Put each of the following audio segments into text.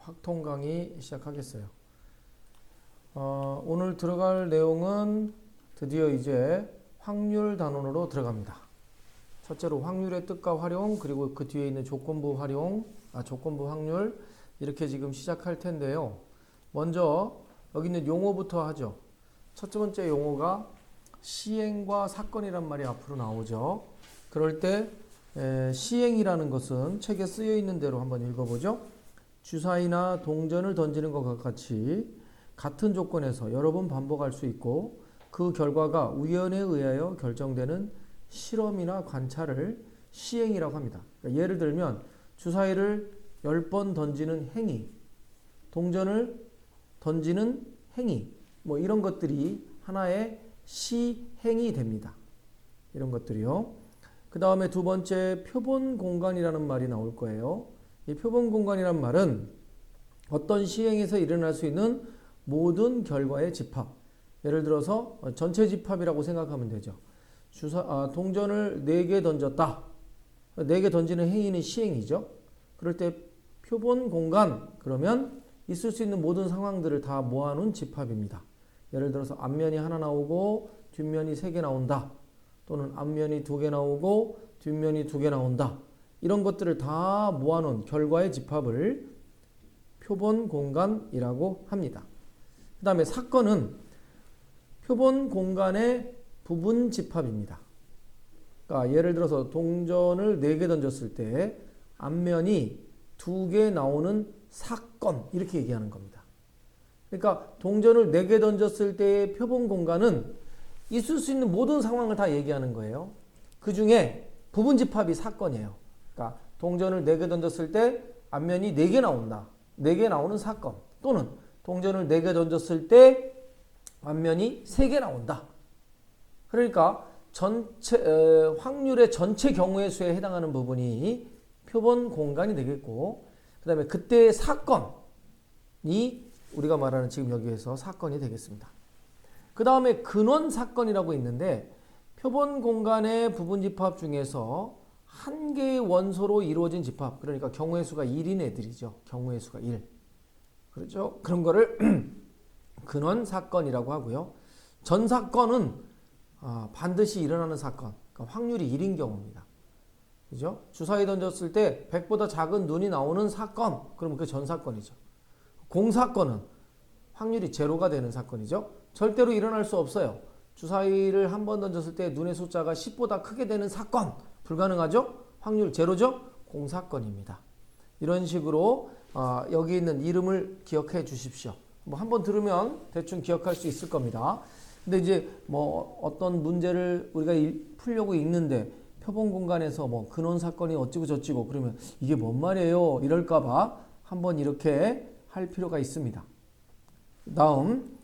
확통 강의 시작하겠어요. 오늘 들어갈 내용은 드디어 이제 확률 단원으로 들어갑니다. 첫째로 확률의 뜻과 활용, 그리고 그 뒤에 있는 조건부 활용, 조건부 확률, 이렇게 지금 시작할 텐데요. 먼저 여기 있는 용어부터 하죠. 첫 번째 용어가 시행과 사건이란 말이 앞으로 나오죠. 그럴 때 시행이라는 것은 책에 쓰여 있는 대로 한번 읽어보죠. 주사위나 동전을 던지는 것과 같이 같은 조건에서 여러 번 반복할 수 있고 그 결과가 우연에 의하여 결정되는 실험이나 관찰을 시행이라고 합니다. 그러니까 예를 들면 주사위를 10번 던지는 행위, 동전을 던지는 행위, 뭐 이런 것들이 하나의 시행이 됩니다. 이런 것들이요. 그 다음에 두 번째 표본 공간이라는 말이 나올 거예요. 이 표본 공간이란 말은 어떤 시행에서 일어날 수 있는 모든 결과의 집합. 예를 들어서 전체 집합이라고 생각하면 되죠. 동전을 4개 던졌다. 4개 던지는 행위는 시행이죠. 그럴 때 표본 공간, 그러면 있을 수 있는 모든 상황들을 다 모아놓은 집합입니다. 예를 들어서 앞면이 하나 나오고 뒷면이 3개 나온다. 또는 앞면이 2개 나오고 뒷면이 2개 나온다. 이런 것들을 다 모아놓은 결과의 집합을 표본 공간이라고 합니다. 그 다음에 사건은 표본 공간의 부분 집합입니다. 그러니까 예를 들어서 동전을 4개 던졌을 때 앞면이 2개 나오는 사건, 이렇게 얘기하는 겁니다. 그러니까 동전을 4개 던졌을 때의 표본 공간은 있을 수 있는 모든 상황을 다 얘기하는 거예요. 그 중에 부분 집합이 사건이에요. 그러니까 동전을 4개 던졌을 때 앞면이 4개 나온다. 4개 나오는 사건. 또는 동전을 4개 던졌을 때 앞면이 3개 나온다. 그러니까 확률의 전체 경우의 수에 해당하는 부분이 표본 공간이 되겠고, 그 다음에 그때의 사건이 우리가 말하는 지금 여기에서 사건이 되겠습니다. 그 다음에 근원 사건이라고 있는데 표본 공간의 부분 집합 중에서 한 개의 원소로 이루어진 집합, 그러니까 경우의 수가 1인 애들이죠. 경우의 수가 1. 그렇죠? 그런 거를 근원 사건이라고 하고요. 전 사건은 반드시 일어나는 사건, 그러니까 확률이 1인 경우입니다. 그죠? 주사위 던졌을 때 100보다 작은 눈이 나오는 사건, 그러면 그게 전 사건이죠. 공사건은 확률이 제로가 되는 사건이죠. 절대로 일어날 수 없어요. 주사위를 한 번 던졌을 때 눈의 숫자가 10보다 크게 되는 사건, 불가능하죠? 확률 제로죠? 공사건입니다. 이런 식으로 여기 있는 이름을 기억해 주십시오. 뭐 한번 들으면 대충 기억할 수 있을 겁니다. 근데 이제 뭐 어떤 문제를 우리가 풀려고 읽는데 표본 공간에서 뭐 근원 사건이 어찌고 저찌고 그러면 이게 뭔 말이에요? 이럴까봐 한번 이렇게 할 필요가 있습니다. 다음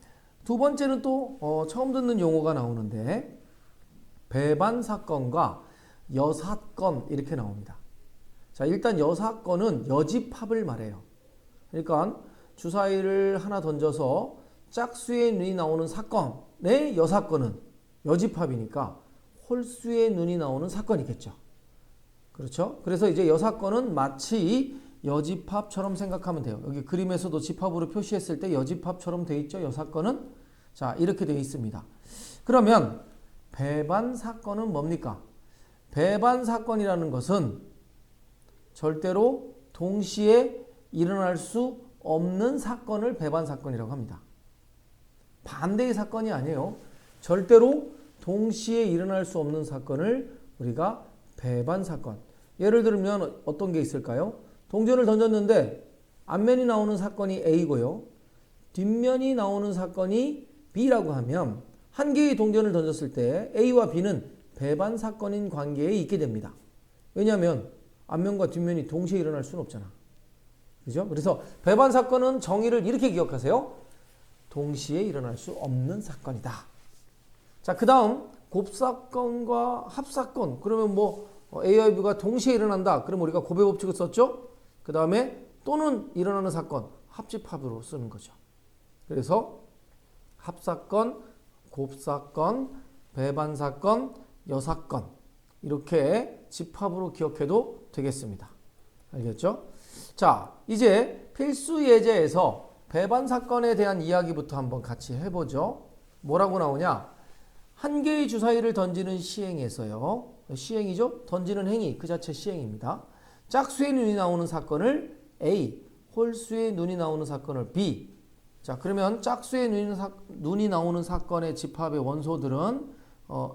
두 번째는 또 처음 듣는 용어가 나오는데 배반 사건과 여사건 이렇게 나옵니다. 자, 일단 여사건은 여집합을 말해요. 그러니까 주사위를 하나 던져서 짝수의 눈이 나오는 사건의 여사건은 여집합이니까 홀수의 눈이 나오는 사건이겠죠. 그렇죠? 그래서 이제 여사건은 마치 여집합처럼 생각하면 돼요. 여기 그림에서도 집합으로 표시했을 때 여집합처럼 돼 있죠. 여사건은. 자, 이렇게 돼 있습니다. 그러면 배반 사건은 뭡니까? 배반 사건이라는 것은 절대로 동시에 일어날 수 없는 사건을 배반 사건이라고 합니다. 반대의 사건이 아니에요. 절대로 동시에 일어날 수 없는 사건을 우리가 배반 사건. 예를 들면 어떤 게 있을까요? 동전을 던졌는데 앞면이 나오는 사건이 A고요. 뒷면이 나오는 사건이 B라고 하면 한 개의 동전을 던졌을 때 A와 B는 배반 사건인 관계에 있게 됩니다. 왜냐하면 앞면과 뒷면이 동시에 일어날 수는 없잖아. 그죠? 그래서 배반 사건은 정의를 이렇게 기억하세요. 동시에 일어날 수 없는 사건이다. 자, 그 다음 곱사건과 합사건. 그러면 뭐 A와 B가 동시에 일어난다. 그럼 우리가 곱의 법칙을 썼죠? 그 다음에 또는 일어나는 사건, 합집합으로 쓰는 거죠. 그래서 합사건, 곱사건, 배반사건, 여사건 이렇게 집합으로 기억해도 되겠습니다. 알겠죠? 자, 이제 필수 예제에서 배반 사건에 대한 이야기부터 한번 같이 해보죠. 뭐라고 나오냐? 한 개의 주사위를 던지는 시행에서요. 시행이죠? 던지는 행위 그 자체 시행입니다. 짝수의 눈이 나오는 사건을 A, 홀수의 눈이 나오는 사건을 B. 자, 그러면 짝수의 눈이 나오는 사건의 집합의 원소들은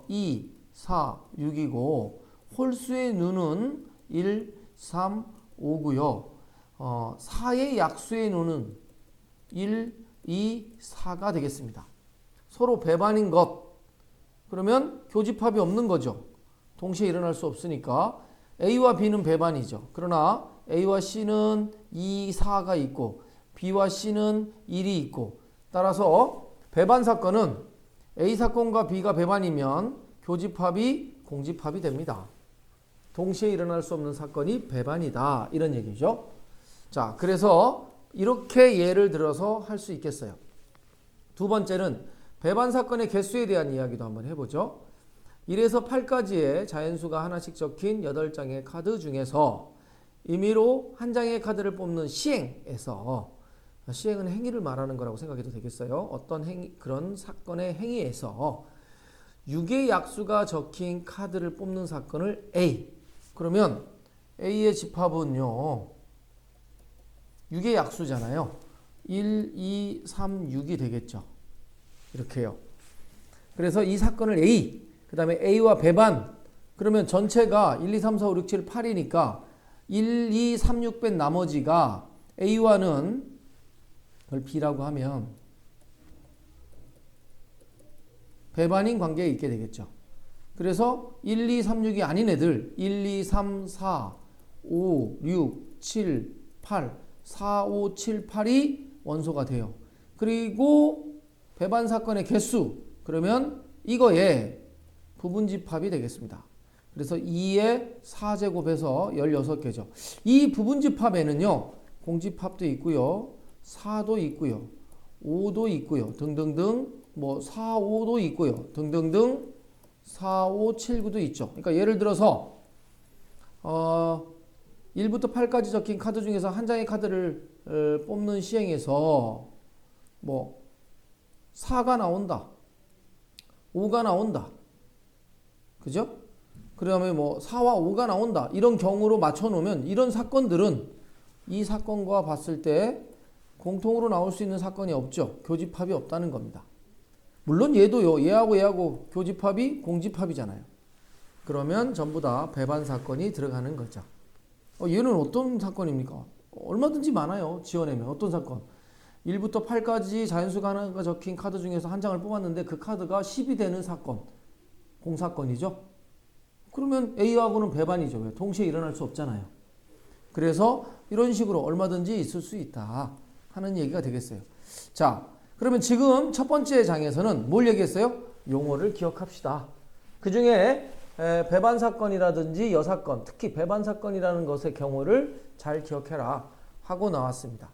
2, 4, 6이고 홀수의 눈은 1, 3, 5고요. 4의 약수의 눈은 1, 2, 4가 되겠습니다. 서로 배반인 것. 그러면 교집합이 없는 거죠. 동시에 일어날 수 없으니까 A와 B는 배반이죠. 그러나 A와 C는 2, 4가 있고 B와 C는 1이 있고 따라서 배반 사건은 A 사건과 B가 배반이면 교집합이 공집합이 됩니다. 동시에 일어날 수 없는 사건이 배반이다. 이런 얘기죠. 자, 그래서 이렇게 예를 들어서 할 수 있겠어요. 두 번째는 배반 사건의 개수에 대한 이야기도 한번 해보죠. 1에서 8까지의 자연수가 하나씩 적힌 8장의 카드 중에서 임의로 한 장의 카드를 뽑는 시행에서 시행은 행위를 말하는 거라고 생각해도 되겠어요. 어떤 행위, 그런 사건의 행위에서 6의 약수가 적힌 카드를 뽑는 사건을 A. 그러면 A의 집합은요. 6의 약수잖아요. 1, 2, 3, 6이 되겠죠. 이렇게요. 그래서 이 사건을 A. 그 다음에 A와 배반. 그러면 전체가 1, 2, 3, 4, 5, 6, 7, 8이니까 1, 2, 3, 6 뺀 나머지가 A와는 그걸 B라고 하면 배반인 관계에 있게 되겠죠. 그래서 1, 2, 3, 6이 아닌 애들 1, 2, 3, 4, 5, 6, 7, 8 4, 5, 7, 8이 원소가 돼요. 그리고 배반 사건의 개수 그러면 이거에 부분집합이 되겠습니다. 그래서 2의 4제곱해서 16개죠. 이 부분집합에는요. 공집합도 있고요. 4도 있고요. 5도 있고요. 등등등 뭐 4, 5도 있고요. 등등등 4, 5, 7, 9도 있죠. 그러니까 예를 들어서 1부터 8까지 적힌 카드 중에서 한 장의 카드를 뽑는 시행에서 뭐 4가 나온다. 5가 나온다. 그죠? 그러면 뭐 4와 5가 나온다. 이런 경우로 맞춰 놓으면 이런 사건들은 이 사건과 봤을 때 공통으로 나올 수 있는 사건이 없죠. 교집합이 없다는 겁니다. 물론 얘도요. 얘하고 교집합이 공집합이잖아요. 그러면 전부 다 배반 사건이 들어가는 거죠. 얘는 어떤 사건입니까? 얼마든지 많아요. 지어내면. 어떤 사건? 1부터 8까지 자연수가 하나가 적힌 카드 중에서 한 장을 뽑았는데 그 카드가 10이 되는 사건. 공사건이죠. 그러면 A하고는 배반이죠. 왜? 동시에 일어날 수 없잖아요. 그래서 이런 식으로 얼마든지 있을 수 있다 하는 얘기가 되겠어요. 자, 그러면 지금 첫 번째 장에서는 뭘 얘기했어요? 용어를 기억합시다. 그 중에 배반 사건이라든지 여사건, 특히 배반 사건이라는 것의 경우를 잘 기억해라 하고 나왔습니다.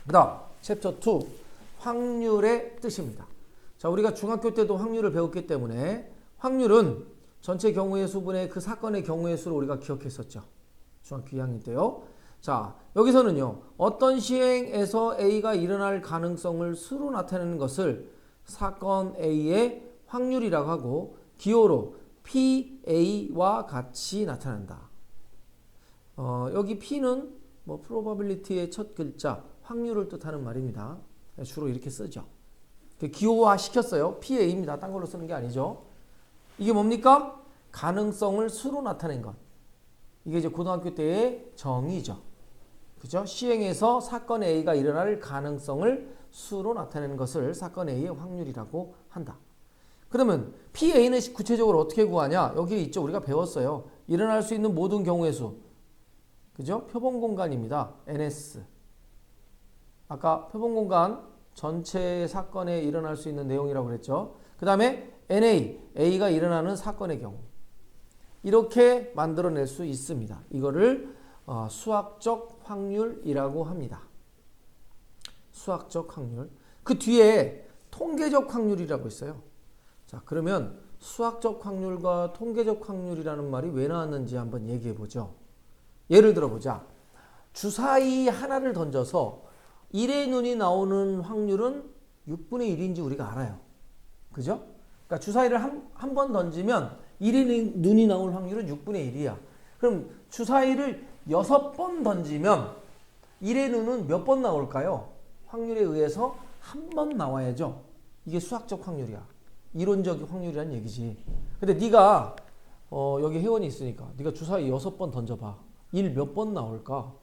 그 다음 챕터 2 확률의 뜻입니다. 자, 우리가 중학교 때도 확률을 배웠기 때문에 확률은 전체 경우의 수분의 그 사건의 경우의 수를 우리가 기억했었죠. 중학교 2학년 때요. 자, 여기서는요. 어떤 시행에서 A가 일어날 가능성을 수로 나타내는 것을 사건 A의 확률이라고 하고 기호로 PA와 같이 나타난다. 여기 P는 뭐 probability의 첫 글자 확률을 뜻하는 말입니다. 주로 이렇게 쓰죠. 기호화 시켰어요. PA입니다. 딴 걸로 쓰는 게 아니죠. 이게 뭡니까? 가능성을 수로 나타낸 것. 이게 이제 고등학교 때의 정의죠. 그죠? 시행에서 사건 A가 일어날 가능성을 수로 나타내는 것을 사건 A의 확률이라고 한다. 그러면 PA는 구체적으로 어떻게 구하냐? 여기 있죠. 우리가 배웠어요. 일어날 수 있는 모든 경우의 수. 그죠? 표본 공간입니다. NS. 아까 표본 공간 전체 사건에 일어날 수 있는 내용이라고 그랬죠. 그 다음에 NA, A가 일어나는 사건의 경우. 이렇게 만들어낼 수 있습니다. 이거를 수학적 확률이라고 합니다. 수학적 확률. 그 뒤에 통계적 확률이라고 있어요. 자, 그러면 수학적 확률과 통계적 확률이라는 말이 왜 나왔는지 한번 얘기해 보죠. 예를 들어 보자. 주사위 하나를 던져서 1의 눈이 나오는 확률은 6분의 1인지 우리가 알아요. 그죠? 그러니까 주사위를 한 번 던지면 1의 눈이 나올 확률은 6분의 1이야. 그럼 주사위를 6번 던지면 1의 눈은 몇 번 나올까요? 확률에 의해서 한 번 나와야죠. 이게 수학적 확률이야. 이론적 확률이란 얘기지. 근데 네가 여기 회원이 있으니까 네가 주사위 6번 던져봐. 1 몇 번 나올까?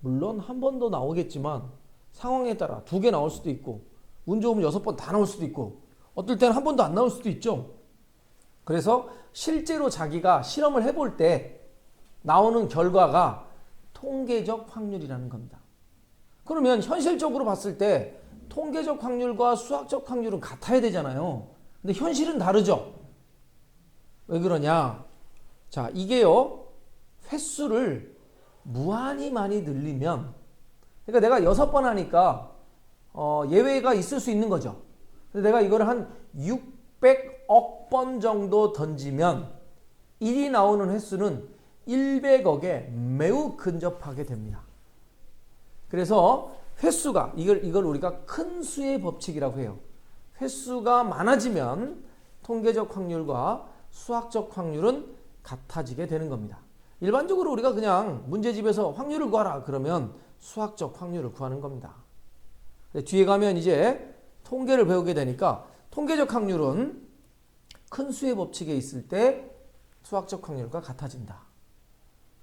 물론 한 번 더 나오겠지만 상황에 따라 2개 나올 수도 있고 운 좋으면 6번 다 나올 수도 있고 어떨 때는 한 번도 안 나올 수도 있죠. 그래서 실제로 자기가 실험을 해볼 때 나오는 결과가 통계적 확률이라는 겁니다. 그러면 현실적으로 봤을 때 통계적 확률과 수학적 확률은 같아야 되잖아요. 근데 현실은 다르죠. 왜 그러냐? 자, 이게요. 횟수를 무한히 많이 늘리면 그러니까 내가 6번 하니까 예외가 있을 수 있는 거죠. 근데 내가 이걸 한 600억 번 정도 던지면 1이 나오는 횟수는 100억에 매우 근접하게 됩니다. 그래서 횟수가 이걸 우리가 큰 수의 법칙이라고 해요. 횟수가 많아지면 통계적 확률과 수학적 확률은 같아지게 되는 겁니다. 일반적으로 우리가 그냥 문제집에서 확률을 구하라 그러면 수학적 확률을 구하는 겁니다. 뒤에 가면 이제 통계를 배우게 되니까 통계적 확률은 큰 수의 법칙에 있을 때 수학적 확률과 같아진다.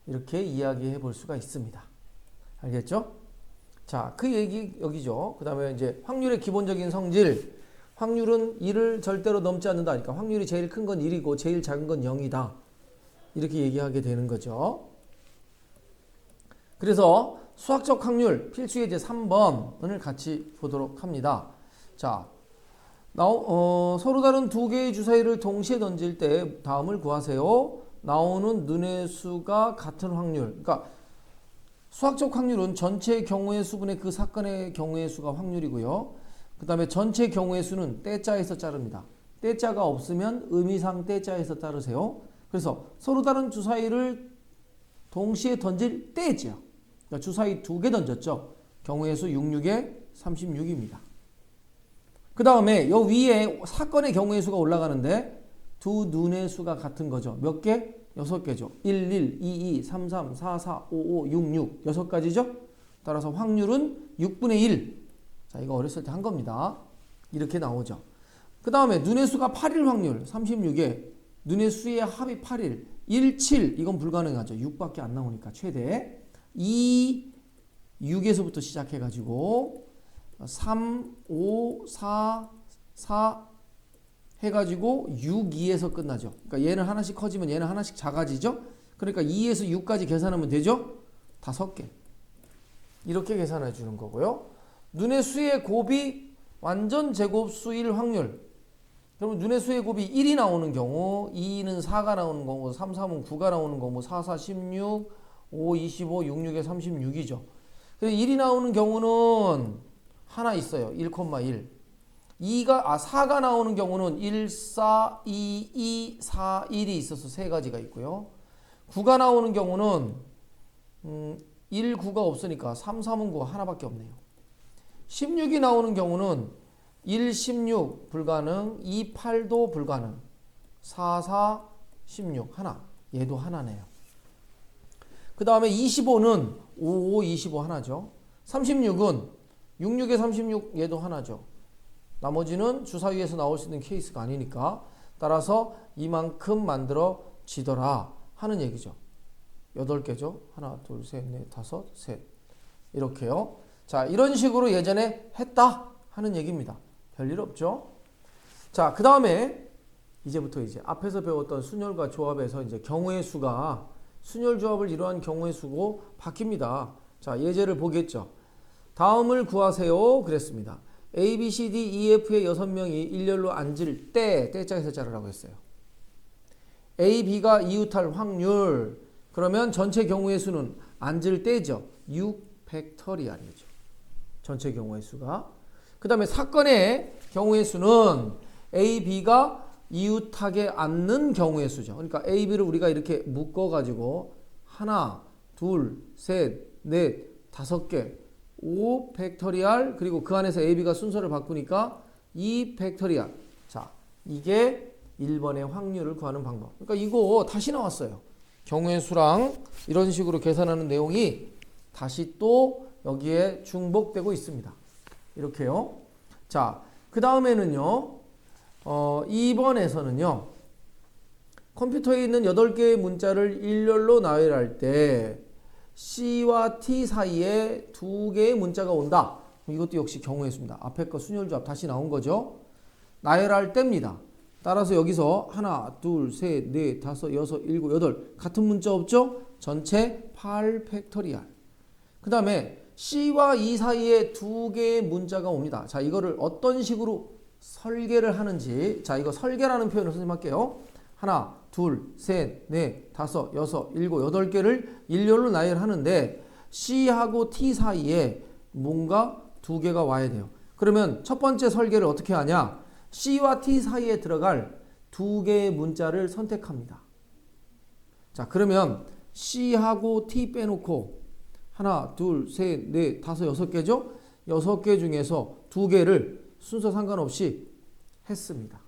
이렇게 이야기해 볼 수가 있습니다. 알겠죠? 자, 그 얘기 여기죠. 그 다음에 이제 확률의 기본적인 성질. 확률은 1을 절대로 넘지 않는다. 그러니까 확률이 제일 큰 건 1이고 제일 작은 건 0이다. 이렇게 얘기하게 되는 거죠. 그래서 수학적 확률 필수 예제 3번을 같이 보도록 합니다. 자, 서로 다른 두 개의 주사위를 동시에 던질 때 다음을 구하세요. 나오는 눈의 수가 같은 확률. 그러니까 수학적 확률은 전체 경우의 수분의 그 사건의 경우의 수가 확률이고요. 그 다음에 전체 경우의 수는 떼자에서 자릅니다. 떼자가 없으면 의미상 떼자에서 자르세요. 그래서 서로 다른 주사위를 동시에 던질 때죠. 그러니까 주사위 2개 던졌죠. 경우의 수 66에 36입니다. 그 다음에 요 위에 사건의 경우의 수가 올라가는데 두 눈의 수가 같은 거죠. 몇 개? 6개죠. 1, 1, 2, 2, 3, 3, 4, 4, 5, 5, 6, 6. 6가지죠? 따라서 확률은 6분의 1. 자, 이거 어렸을 때 한 겁니다. 이렇게 나오죠. 그 다음에 눈의 수가 8일 확률 36에 눈의 수의 합이 8일. 1, 7. 이건 불가능하죠. 6밖에 안 나오니까 최대. 2, 6에서부터 시작해가지고 3, 5, 4, 4 해가지고 6, 2에서 끝나죠. 그러니까 얘는 하나씩 커지면 얘는 하나씩 작아지죠. 그러니까 2에서 6까지 계산하면 되죠. 5개. 이렇게 계산해 주는 거고요. 눈의 수의 곱이 완전 제곱수일 확률. 그러면 눈의 수의 곱이 1이 나오는 경우, 2는 4가 나오는 경우, 3, 3은 9가 나오는 경우, 4, 4, 16, 5, 25, 6, 6에 36이죠. 그래서 1이 나오는 경우는 하나 있어요. 1,1. 4가 나오는 경우는 1, 4, 2, 2, 4, 1이 있어서 세 가지가 있고요. 9가 나오는 경우는 1, 9가 없으니까 3, 3은 9 하나밖에 없네요. 16이 나오는 경우는 1, 16 불가능, 2, 8도 불가능, 4, 4, 16 하나. 얘도 하나네요. 그 다음에 25는 5, 5, 25 하나죠. 36은 6, 6에 36 얘도 하나죠. 나머지는 주사위에서 나올 수 있는 케이스가 아니니까 따라서 이만큼 만들어지더라 하는 얘기죠. 8개죠. 하나, 둘, 셋, 넷, 다섯, 셋. 이렇게요. 자, 이런 식으로 예전에 했다 하는 얘기입니다. 별일 없죠. 자, 그 다음에 이제부터 이제 앞에서 배웠던 순열과 조합에서 이제 경우의 수가 순열 조합을 이루한 경우의 수고 바뀝니다. 자, 예제를 보겠죠. 다음을 구하세요. 그랬습니다. A, B, C, D, E, F의 6명이 일렬로 앉을 때, 때짝에서 자르라고 했어요. A, B가 이웃할 확률. 그러면 전체 경우의 수는 앉을 때죠. 6팩터리알이죠. 전체 경우의 수가. 그 다음에 사건의 경우의 수는 A, B가 이웃하게 앉는 경우의 수죠. 그러니까 A, B를 우리가 이렇게 묶어가지고 하나, 둘, 셋, 넷, 다섯 개, 5 팩토리얼, 그리고 그 안에서 A, B가 순서를 바꾸니까 2 팩토리얼. 자, 이게 1번의 확률을 구하는 방법. 그러니까 이거 다시 나왔어요. 경우의 수랑 이런 식으로 계산하는 내용이 다시 또 여기에 중복되고 있습니다. 이렇게요. 자, 그 다음에는요. 2번에서는요. 컴퓨터에 있는 8개의 문자를 일렬로 나열할 때 C와 T 사이에 2개의 문자가 온다. 이것도 역시 경우의 수입니다. 앞에 거 순열조합 다시 나온 거죠. 나열할 때입니다. 따라서 여기서 하나, 둘, 셋, 넷, 다섯, 여섯, 일곱, 여덟 같은 문자 없죠? 전체 8 팩토리얼. 그 다음에 C와 E 사이에 2개의 문자가 옵니다. 자, 이거를 어떤 식으로 설계를 하는지, 자, 이거 설계라는 표현을 선생님 할게요. 하나, 둘, 셋, 넷, 다섯, 여섯, 일곱, 여덟 개를 일렬로 나열하는데 C하고 T 사이에 뭔가 2개가 와야 돼요. 그러면 첫 번째 설계를 어떻게 하냐? C와 T 사이에 들어갈 2개의 문자를 선택합니다. 자, 그러면 C하고 T 빼놓고 하나, 둘, 셋, 넷, 다섯, 여섯 개죠? 6개 중에서 2개를 순서 상관없이 했습니다.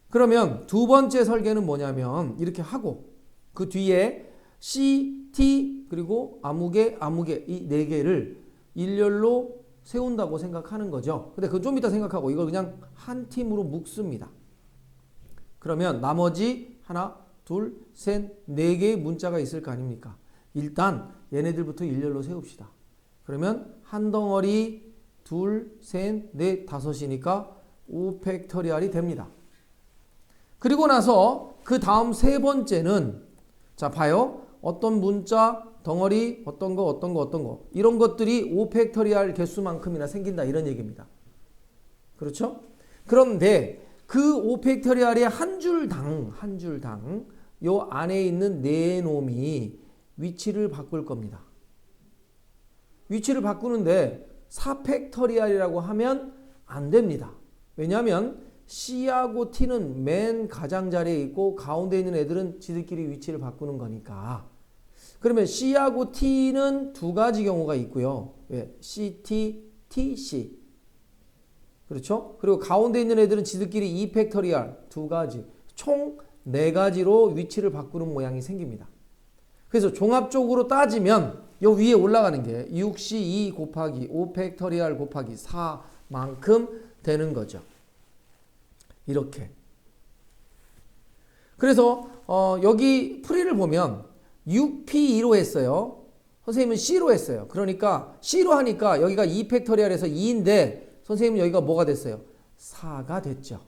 그러면 두 번째 설계는 뭐냐면 이렇게 하고 그 뒤에 C, T 그리고 아무개, 아무개 이 4개를 일렬로 세운다고 생각하는 거죠. 근데 그건 좀 이따 생각하고 이걸 그냥 한 팀으로 묶습니다. 그러면 나머지 하나, 둘, 셋, 4개의 문자가 있을 거 아닙니까? 일단 얘네들부터 일렬로 세웁시다. 그러면 한 덩어리 둘, 셋, 넷, 다섯이니까 5 팩토리얼이 됩니다. 그리고 나서 그 다음 세 번째는 자 봐요. 어떤 문자 덩어리 어떤 거 이런 것들이 5 팩토리얼 개수만큼이나 생긴다 이런 얘기입니다. 그렇죠? 그런데 그 5 팩토리얼의 한 줄당 요 안에 있는 네 놈이 위치를 바꿀 겁니다. 위치를 바꾸는데 4 팩토리얼이라고 하면 안 됩니다. 왜냐하면 C하고 T는 맨 가장자리에 있고 가운데 있는 애들은 지들끼리 위치를 바꾸는 거니까. 그러면 C하고 T는 두 가지 경우가 있고요. 왜? CT, TC. 그렇죠? 그리고 가운데 있는 애들은 지들끼리 2 팩토리얼 두 가지. 총 4가지로 위치를 바꾸는 모양이 생깁니다. 그래서 종합적으로 따지면 요 위에 올라가는 게 6C2 곱하기 5 팩토리얼 곱하기 4만큼 되는 거죠. 이렇게. 그래서 여기 풀이를 보면 6P2로 했어요. 선생님은 C로 했어요. 그러니까 C로 하니까 여기가 2 팩토리얼에서 2인데 선생님은 여기가 뭐가 됐어요? 4가 됐죠.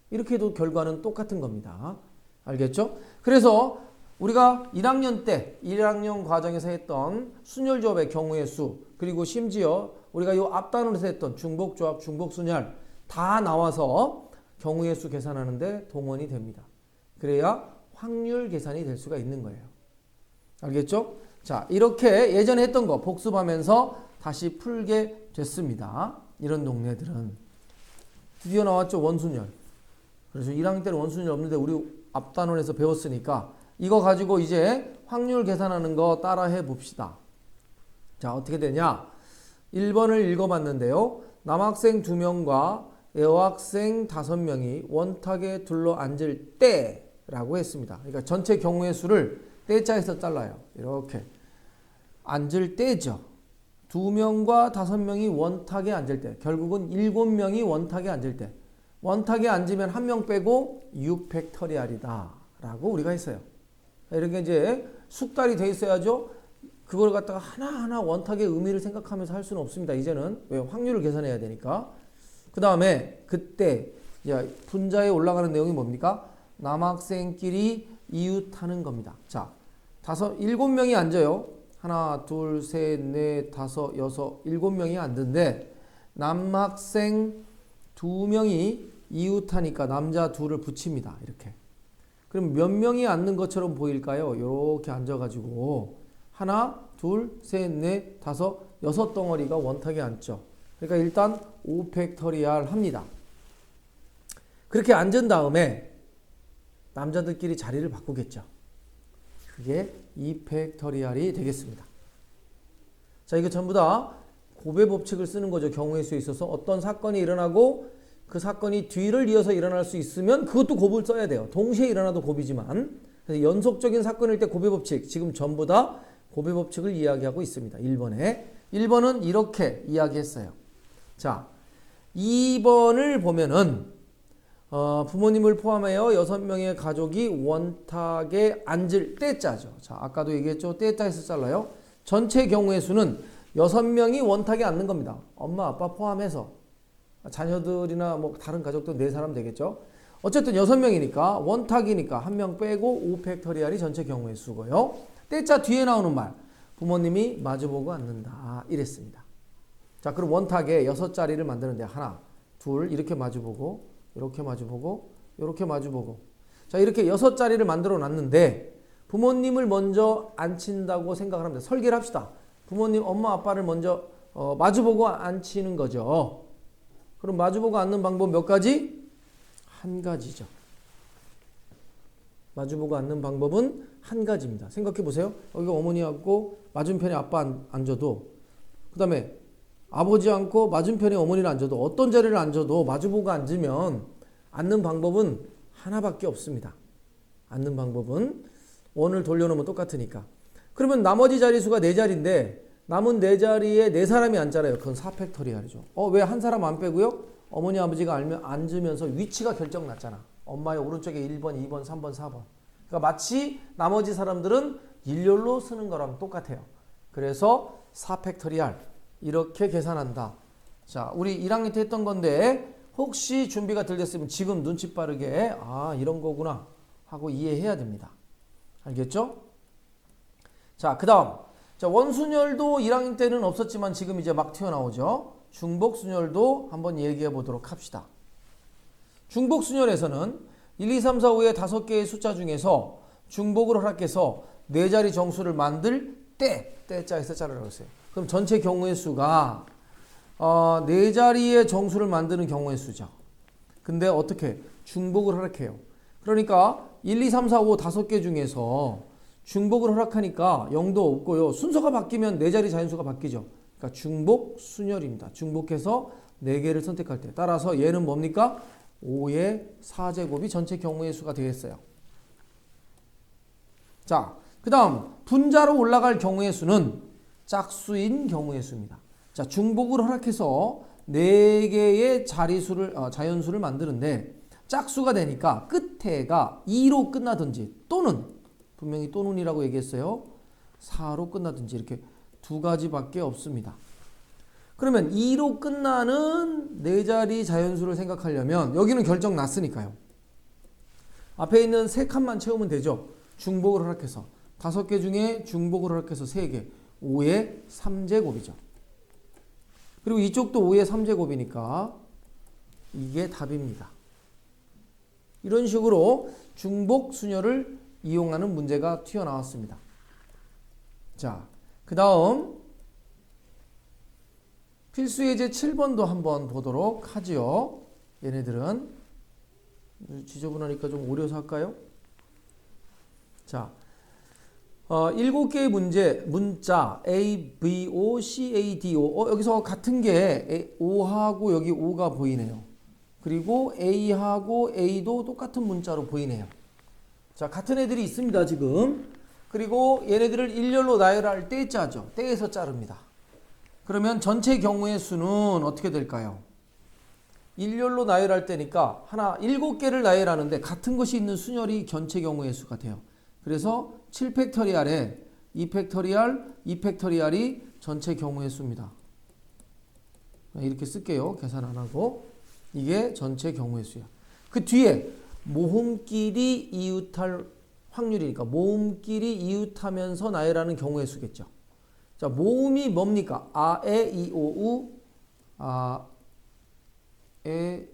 이렇게 해도 결과는 똑같은 겁니다. 알겠죠? 그래서 우리가 1학년 때 1학년 과정에서 했던 순열조합의 경우의 수 그리고 심지어 우리가 이 앞단원에서 했던 중복조합, 중복순열 다 나와서 경우의 수 계산하는데 동원이 됩니다. 그래야 확률 계산이 될 수가 있는 거예요. 알겠죠? 자, 이렇게 예전에 했던 거 복습하면서 다시 풀게 됐습니다. 이런 동네들은. 드디어 나왔죠, 원순열. 그래서 1학년 때는 원순열 없는데 우리 앞단원에서 배웠으니까 이거 가지고 이제 확률 계산하는 거 따라 해 봅시다. 자, 어떻게 되냐? 1번을 읽어봤는데요. 남학생 2명과 여학생 5명이 원탁에 둘러 앉을 때라고 했습니다. 그러니까 전체 경우의 수를 때자에서 잘라요. 이렇게. 앉을 때죠. 2명과 5명이 원탁에 앉을 때. 결국은 7명이 원탁에 앉을 때. 원탁에 앉으면 1명 빼고 6 팩토리얼이다. 라고 우리가 했어요. 이렇게 이제 숙달이 돼 있어야죠. 그걸 갖다가 하나하나 원탁의 의미를 생각하면서 할 수는 없습니다. 이제는. 왜? 확률을 계산해야 되니까. 그 다음에 그때 분자에 올라가는 내용이 뭡니까? 남학생끼리 이웃하는 겁니다. 자, 7명이 앉아요. 하나, 둘, 셋, 넷, 다섯, 여섯, 7명이 앉는데 남학생 2명이 이웃하니까 남자 2를 붙입니다. 이렇게. 그럼 몇 명이 앉는 것처럼 보일까요? 이렇게 앉아가지고 하나, 둘, 셋, 넷, 다섯, 6덩어리가 원탁에 앉죠. 그러니까 일단 5 팩토리얼 합니다. 그렇게 앉은 다음에 남자들끼리 자리를 바꾸겠죠. 그게 2팩토리얼이 되겠습니다. 자, 이거 전부 다 곱의 법칙을 쓰는 거죠. 경우의 수에 있어서 어떤 사건이 일어나고 그 사건이 뒤를 이어서 일어날 수 있으면 그것도 곱을 써야 돼요. 동시에 일어나도 곱이지만 그래서 연속적인 사건일 때 곱의 법칙, 지금 전부 다 곱의 법칙을 이야기하고 있습니다. 1번은 이렇게 이야기했어요. 자, 2번을 보면은 부모님을 포함하여 6명의 가족이 원탁에 앉을 때자죠. 자, 아까도 얘기했죠. 때자에서 잘라요. 전체 경우의 수는 6명이 원탁에 앉는 겁니다. 엄마, 아빠 포함해서. 자녀들이나 뭐 다른 가족도 4사람 되겠죠. 어쨌든 6명이니까 원탁이니까 1명 빼고 5팩토리얼이 전체 경우의 수고요. 때자 뒤에 나오는 말. 부모님이 마주보고 앉는다. 이랬습니다. 자, 그럼 원탁에 6자리를 만드는데 하나, 둘 이렇게 마주보고 이렇게 마주보고 이렇게 마주보고 자, 이렇게 6자리를 만들어 놨는데 부모님을 먼저 앉힌다고 생각을 합니다. 설계를 합시다. 부모님, 엄마, 아빠를 먼저 마주보고 앉히는 거죠. 그럼 마주보고 앉는 방법 몇 가지? 한 가지죠. 마주보고 앉는 방법은 한 가지입니다. 생각해 보세요. 여기가 어머니하고 맞은편에 아빠 앉아도 그 다음에 아버지 앉고 맞은편에 어머니를 앉아도 어떤 자리를 앉아도 마주보고 앉으면 앉는 방법은 하나밖에 없습니다. 앉는 방법은 원을 돌려놓으면 똑같으니까. 그러면 나머지 자리수가 4자리인데 남은 4자리에 4사람이 앉잖아요. 그건 4팩토리얼이죠. 왜 한 사람 안 빼고요? 어머니 아버지가 앉으면서 위치가 결정났잖아. 엄마의 오른쪽에 1번, 2번, 3번, 4번. 그러니까 마치 나머지 사람들은 일렬로 쓰는 거랑 똑같아요. 그래서 4팩토리얼 이렇게 계산한다. 자, 우리 1학년 때 했던 건데 혹시 준비가 덜 됐으면 지금 눈치 빠르게 이런 거구나 하고 이해해야 됩니다. 알겠죠? 자, 그 다음 원순열도 1학년 때는 없었지만 지금 이제 막 튀어나오죠. 중복순열도 한번 얘기해 보도록 합시다. 중복순열에서는 1, 2, 3, 4, 5의 5개의 숫자 중에서 중복을 허락해서 4자리 정수를 만들 때자에서 자르라고 했어요. 그럼 전체 경우의 수가 4자리의 정수를 만드는 경우의 수죠. 근데 어떻게? 중복을 허락해요. 그러니까 1, 2, 3, 4, 5 5개 중에서 중복을 허락하니까 0도 없고요. 순서가 바뀌면 4자리 자연수가 바뀌죠. 그러니까 중복 순열입니다. 중복해서 4개를 선택할 때. 따라서 얘는 뭡니까? 5의 4제곱이 전체 경우의 수가 되겠어요. 자, 그 다음 분자로 올라갈 경우의 수는 짝수인 경우의 수입니다. 자, 중복을 허락해서 4개의 자연수를 만드는데 짝수가 되니까 끝에가 2로 끝나든지 또는 분명히 또는이라고 얘기했어요. 4로 끝나든지 이렇게 2가지밖에 없습니다. 그러면 2로 끝나는 4자리 자연수를 생각하려면 여기는 결정 났으니까요. 앞에 있는 3칸만 채우면 되죠. 중복을 허락해서 5개 중에 중복을 허락해서 3개 5의 3제곱이죠. 그리고 이쪽도 5의 3제곱이니까 이게 답입니다. 이런 식으로 중복 순열을 이용하는 문제가 튀어나왔습니다. 자, 그 다음 필수 예제 7번도 한번 보도록 하지요. 얘네들은 지저분하니까 좀 오려서 할까요? 자, 7개의 문자 A, B, O, C, A, D, O. 여기서 같은 게 O하고 여기 O가 보이네요. 그리고 A하고 A도 똑같은 문자로 보이네요. 자, 같은 애들이 있습니다, 지금. 그리고 얘네들을 일렬로 나열할 때자죠. 때에서 자릅니다. 그러면 전체 경우의 수는 어떻게 될까요? 일렬로 나열할 때니까 7개를 나열하는데 같은 것이 있는 순열이 전체 경우의 수가 돼요. 그래서 7팩토리얼에 2팩토리얼, 2팩토리얼이 전체 경우의 수입니다. 이렇게 쓸게요. 계산 안 하고. 이게 전체 경우의 수야. 그 뒤에 모음끼리 이웃할 확률이니까 모음끼리 이웃하면서 나열하는 경우의 수겠죠. 자, 모음이 뭡니까? 아, 에, 이, 오, 우. 아, 에,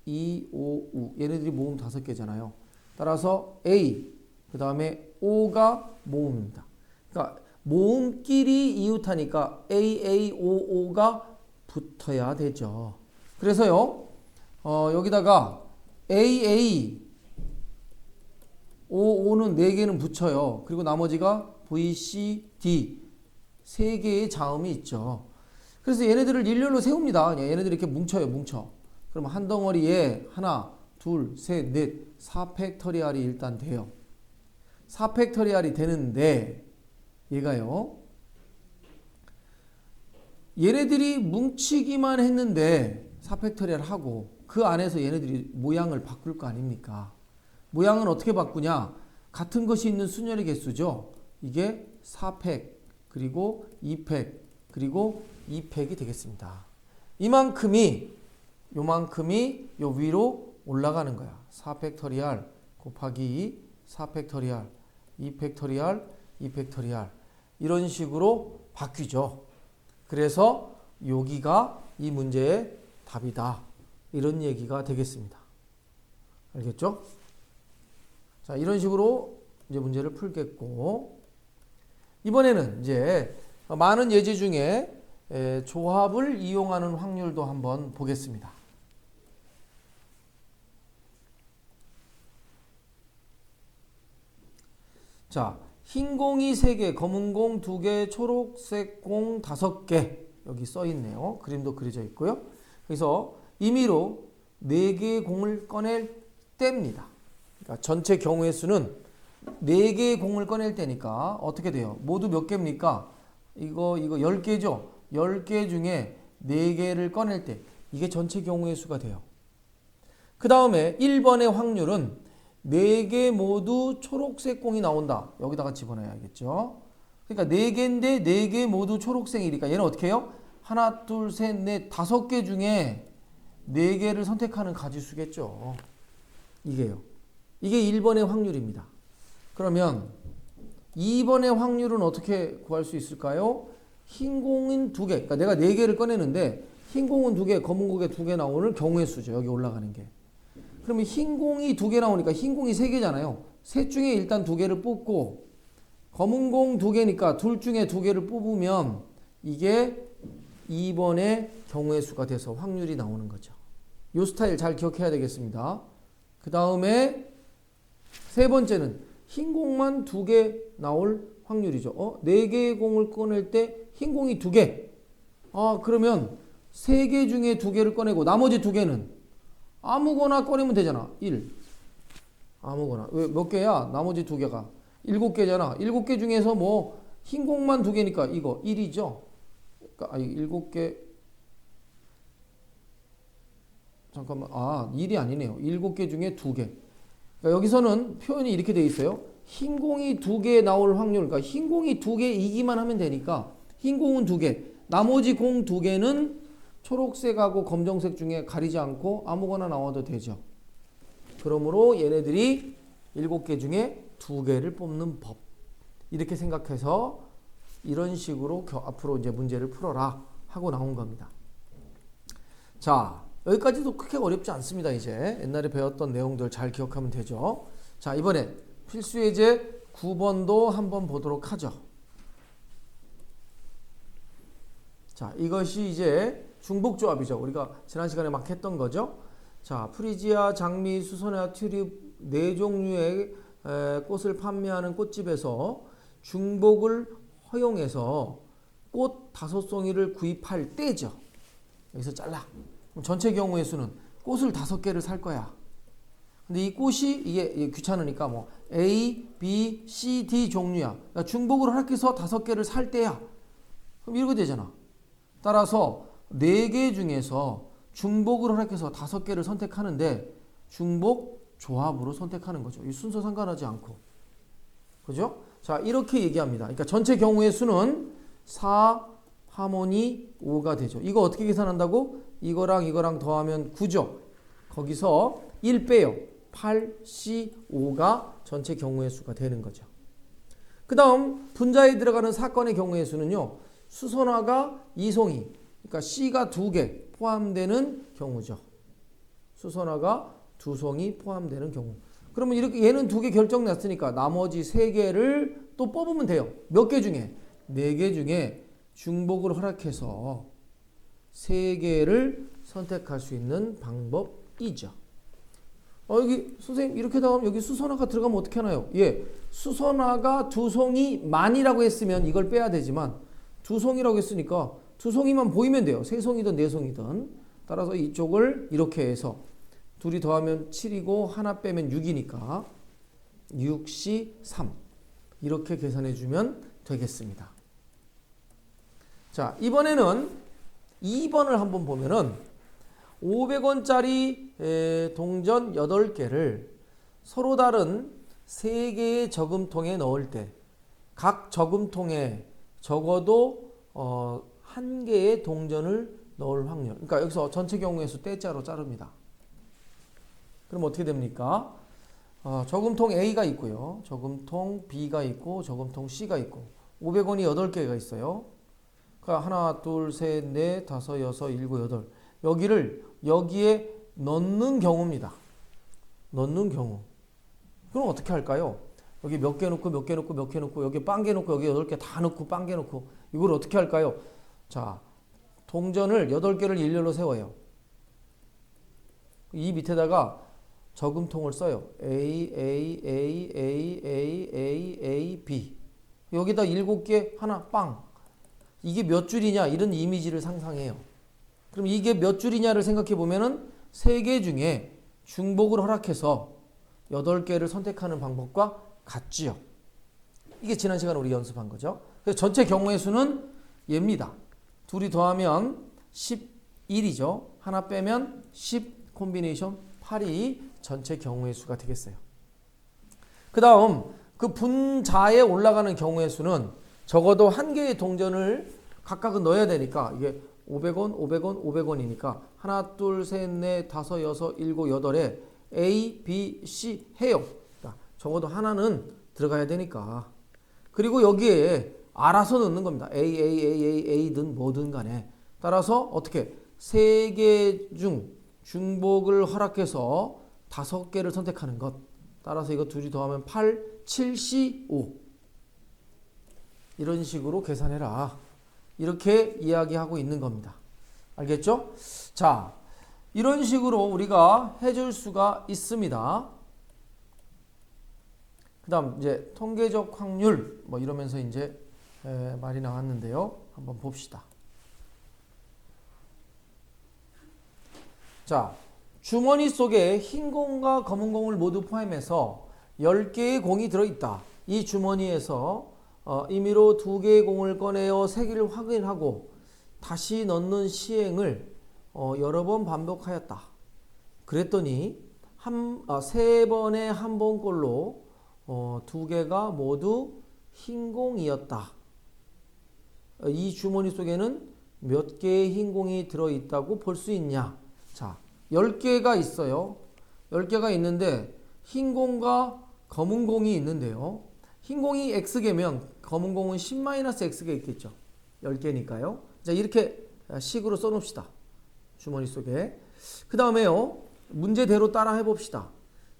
이, 오, 우. 얘네들이 모음 5개잖아요. 따라서 A, 그 다음에 O가 모음입니다. 그러니까 모음끼리 이웃하니까 A, A, O, O가 붙어야 되죠. 그래서요, 여기다가 A, A, O는 4개는 붙여요. 그리고 나머지가 V, C, D 3개의 자음이 있죠. 그래서 얘네들을 일렬로 세웁니다. 얘네들이 이렇게 뭉쳐요. 뭉쳐. 그러면 한 덩어리에 하나, 둘, 셋, 넷, 4팩토리얼이 일단 돼요. 4팩토리얼이 되는데 얘가요. 얘네들이 뭉치기만 했는데 4팩토리얼 하고 그 안에서 얘네들이 모양을 바꿀 거 아닙니까? 모양은 어떻게 바꾸냐? 같은 것이 있는 순열의 개수죠. 이게 4팩, 그리고 2팩, 그리고 2팩이 되겠습니다. 요만큼이 요 위로 올라가는 거야. 4팩토리얼 곱하기 2, 4팩토리얼, 2팩토리얼, 2팩토리얼 이런 식으로 바뀌죠. 그래서 여기가 이 문제의 답이다. 이런 얘기가 되겠습니다. 알겠죠? 자, 이런 식으로 이제 문제를 풀겠고, 이번에는 이제 많은 예제 중에 조합을 이용하는 확률도 한번 보겠습니다. 자, 흰 공이 3개, 검은 공 2개, 초록색 공 5개 여기 써 있네요. 그림도 그려져 있고요. 그래서 임의로 4개의 공을 꺼낼 때입니다. 그러니까 전체 경우의 수는 4개의 공을 꺼낼 때니까 어떻게 돼요? 모두 몇 개입니까? 이거 10개죠? 10개 중에 4개를 꺼낼 때 이게 전체 경우의 수가 돼요. 그 다음에 1번의 확률은 4개 모두 초록색 공이 나온다. 여기다가 집어넣어야겠죠. 그러니까 4개인데 4개 모두 초록색이니까 얘는 어떻게 해요? 하나, 둘, 셋, 넷, 5개 중에 4개를 선택하는 가지수겠죠. 이게요. 이게 1번의 확률입니다. 그러면 2번의 확률은 어떻게 구할 수 있을까요? 흰 공은 2개. 그러니까 내가 4개를 꺼내는데 흰 공은 2개, 검은 공에 2개 나오는 경우의 수죠. 여기 올라가는 게. 그러면 흰 공이 2개 나오니까 흰 공이 3개잖아요. 셋 중에 일단 2개를 뽑고 검은 공 2개니까 둘 중에 2개를 뽑으면 이게 2번의 경우의 수가 돼서 확률이 나오는 거죠. 이 스타일 잘 기억해야 되겠습니다. 그 다음에 세 번째는 흰 공만 2개 나올 확률이죠. 4개의 공을 꺼낼 때 흰 공이 2개. 그러면 3개 중에 2개를 꺼내고 나머지 2개는 아무거나 꺼내면 되잖아. 1. 아무거나. 왜 몇 개야? 나머지 2개가. 7개잖아. 7개 중에서 뭐 흰 공만 2개니까 이거 1이죠. 그러니까 7개. 잠깐만. 1이 아니네요. 7개 중에 2개. 그러니까 여기서는 표현이 이렇게 돼 있어요. 흰 공이 2개 나올 확률. 그러니까 흰 공이 2개이기만 하면 되니까 흰 공은 2개. 나머지 공 2개는 초록색하고 검정색 중에 가리지 않고 아무거나 나와도 되죠. 그러므로 얘네들이 7개 중에 2개를 뽑는 법. 이렇게 생각해서 이런 식으로 앞으로 이제 문제를 풀어라 하고 나온 겁니다. 자, 여기까지도 크게 어렵지 않습니다. 이제 옛날에 배웠던 내용들 잘 기억하면 되죠. 자, 이번엔 필수 예제 9번도 한번 보도록 하죠. 자, 이것이 이제 중복조합이죠. 우리가 지난 시간에 막 했던 거죠. 자, 프리지아, 장미, 수선화, 튤립 4종류의 꽃을 판매하는 꽃집에서 중복을 허용해서 꽃 5송이를 구입할 때죠. 여기서 잘라. 그럼 전체 경우의 수는 꽃을 5개를 살 거야. 근데 이 꽃이 이게 귀찮으니까 뭐 A, B, C, D 종류야. 그러니까 중복을 허락해서 5개를 살 때야. 그럼 이렇게 되잖아. 따라서 4개 중에서 중복을 허락해서 5개를 선택하는데 중복 조합으로 선택하는 거죠. 이 순서 상관하지 않고. 그죠? 자, 이렇게 얘기합니다. 그러니까 전체 경우의 수는 4, 하모니 5가 되죠. 이거 어떻게 계산한다고? 이거랑 더하면 9죠. 거기서 1 빼요. 8, C, 5가 전체 경우의 수가 되는 거죠. 그 다음 분자에 들어가는 사건의 경우의 수는요. 수선화가 2송이, 그러니까 C가 2개 포함되는 경우죠. 수선화가 2송이 포함되는 경우. 그러면 이렇게 얘는 2개 결정났으니까 나머지 3개를 또 뽑으면 돼요. 몇 개 중에? 4개 중에 중복을 허락해서 3개를 선택할 수 있는 방법이죠. 여기 선생님 이렇게 나오면 여기 수선화가 들어가면 어떻게 하나요? 예, 수선화가 두 송이만이라고 했으면 이걸 빼야 되지만 두 송이라고 했으니까 두 송이만 보이면 돼요. 세 송이든 네 송이든. 따라서 이쪽을 이렇게 해서 둘이 더하면 7이고 하나 빼면 6이니까 6C 3 이렇게 계산해 주면 되겠습니다. 자, 이번에는 2번을 한번 보면은 500원짜리 동전 8개를 서로 다른 3개의 저금통에 넣을 때 각 저금통에 적어도 1개의 동전을 넣을 확률. 그러니까 여기서 전체 경우의 수 떼자로 자릅니다. 그럼 어떻게 됩니까? 저금통 A가 있고요. 저금통 B가 있고 저금통 C가 있고 500원이 8개가 있어요. 그러니까 하나, 둘, 셋, 넷, 다섯, 여섯, 일곱, 여덟. 여기에 넣는 경우입니다. 넣는 경우. 그럼 어떻게 할까요? 여기 몇 개 넣고 몇 개 넣고 몇 개 넣고 여기 빵개 넣고 여기 8개 다 넣고 빵개 넣고 이걸 어떻게 할까요? 자, 동전을 8개를 일렬로 세워요. 이 밑에다가 저금통을 써요. A, A, A, A, A, A, A, B. 여기다 7개 하나 빵. 이게 몇 줄이냐 이런 이미지를 상상해요. 그럼 이게 몇 줄이냐를 생각해 보면은 3개 중에 중복을 허락해서 8개를 선택하는 방법과 같지요. 이게 지난 시간에 우리 연습한 거죠. 그래서 전체 경우의 수는 얘입니다. 둘이 더하면 11이죠. 하나 빼면 10 콤비네이션 8이 전체 경우의 수가 되겠어요. 그 다음 그 분자에 올라가는 경우의 수는 적어도 1개의 동전을 각각은 넣어야 되니까 이게 500원, 500원, 500원이니까 하나, 둘, 셋, 넷, 다섯, 여섯, 일곱, 여덟에 A, B, C 해요. 그러니까 적어도 하나는 들어가야 되니까. 그리고 여기에 알아서 넣는 겁니다. A든 뭐든 간에. 따라서 어떻게 3개 중 중복을 허락해서 5개를 선택하는 것. 따라서 이거 둘이 더하면 8, 7C, 5. 이런 식으로 계산해라. 이렇게 이야기하고 있는 겁니다. 알겠죠? 자, 이런 식으로 우리가 해줄 수가 있습니다. 그 다음 이제 통계적 확률 뭐 이러면서 이제 말이 나왔는데요. 한번 봅시다. 자, 주머니 속에 흰 공과 검은 공을 모두 포함해서 10개의 공이 들어있다. 이 주머니에서 임의로 2개의 공을 꺼내어 세기를 확인하고 다시 넣는 시행을 여러 번 반복하였다. 그랬더니 3번에 한 번꼴로 2개가 모두 흰 공이었다. 이 주머니 속에는 몇 개의 흰 공이 들어있다고 볼 수 있냐? 자, 10개가 있어요. 10개가 있는데 흰 공과 검은 공이 있는데요. 흰 공이 X개면 검은 공은 10-X가 있겠죠. 10개니까요. 자, 이렇게 식으로 써놓읍시다. 주머니 속에. 그 다음에요. 문제대로 따라 해봅시다.